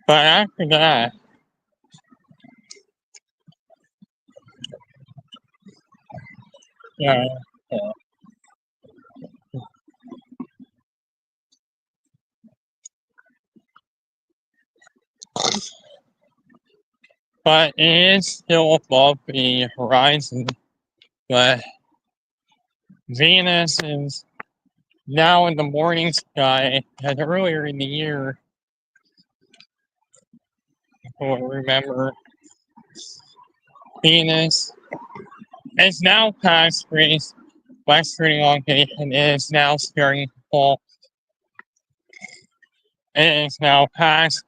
but after that, yeah. But it is still above the horizon. But Venus is now in the morning sky, and earlier in the year, people will remember, Venus is now past Grace's western elongation. It is now starting to fall. It is now past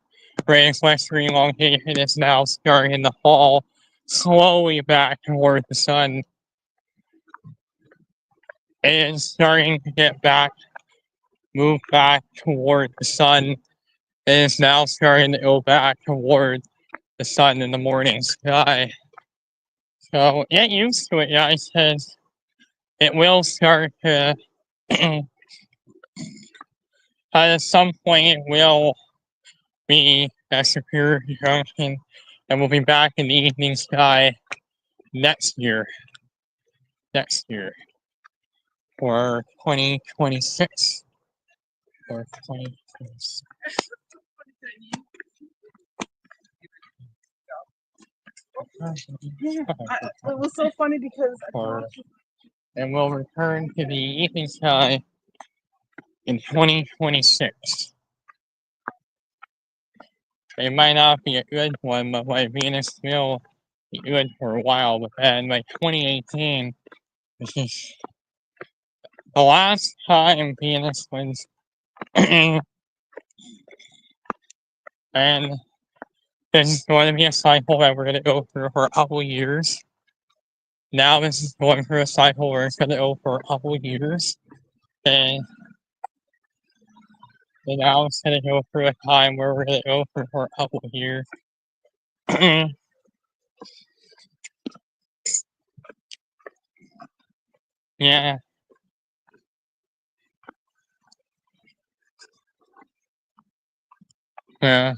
Grace's western elongation. It is now starting to fall slowly back toward the sun. It is starting to move back toward the sun. It is now starting to go back toward the sun in the morning sky. So get used to it, guys, because it will start to at some point it will be at Superior Junction, and we'll be back in the evening sky next year. For 2026. Or 2026. It was so funny because And we'll return to the evening sky in 2026. It might not be a good one, but my Venus will be good for a while. But then by 2018, this is the last time Venus was. And this is going to be a cycle that we're going to go through for a couple of years. Now this is going through a cycle where it's going to go for a couple of years. And now it's going to go through a time where we're going to go for a couple of years. Yeah. Yeah.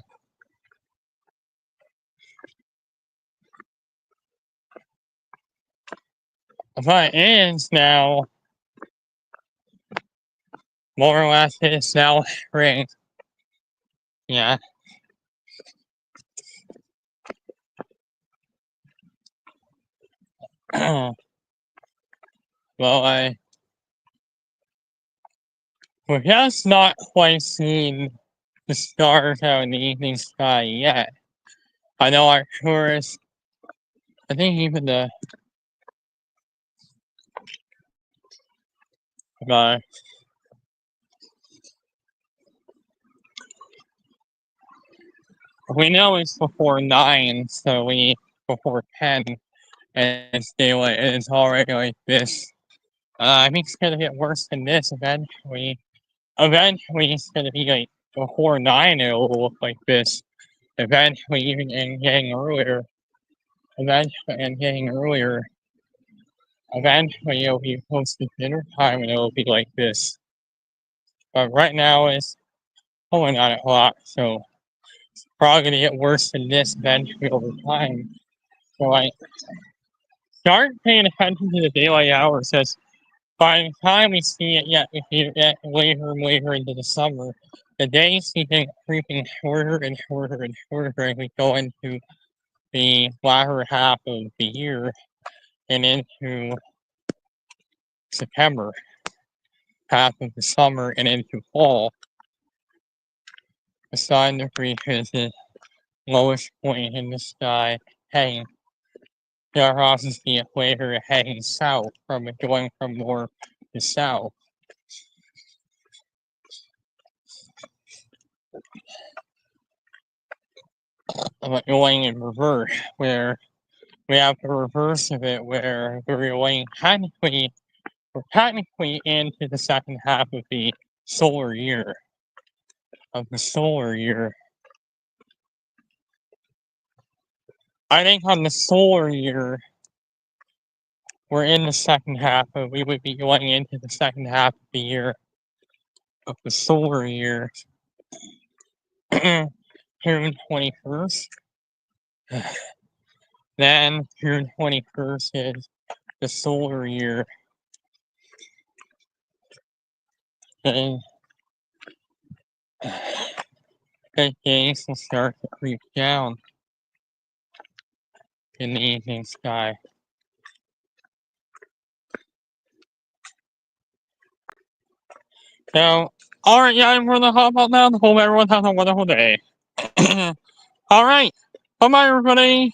But it is now, more or less, it's now spring. Yeah. Well, we've just not quite seen the stars out in the evening sky yet. I know our tourists, I think even we know it's before 9, so before 10, and it's daylight, and it's already like this. I think it's gonna get worse than this eventually. Eventually, it's gonna be like before 9, it'll look like this. Eventually, even getting earlier. Eventually, it'll be close to dinner time, and it'll be like this. But right now, it's pulling on it a lot, so it's probably gonna get worse than this eventually over time. So I start paying attention to the daylight hours as by the time we see it we get later and later into the summer, the days begin creeping shorter and shorter and shorter as we go into the latter half of the year and into September, half of the summer and into fall. The sun reaches the lowest point in the sky, heading crosses the equator, heading south going from north to south. But going in reverse, where we have the reverse of it, where we're going technically into the second half of the solar year. I think on the solar year, we're in the second half, but we would be going into the second half of the year of the solar year. June 21st. Then June 21st is the solar year. And the days will start to creep down in the evening sky. So, alright, yeah, I'm gonna hop out now. Hope everyone has a wonderful day. Alright, bye bye, everybody.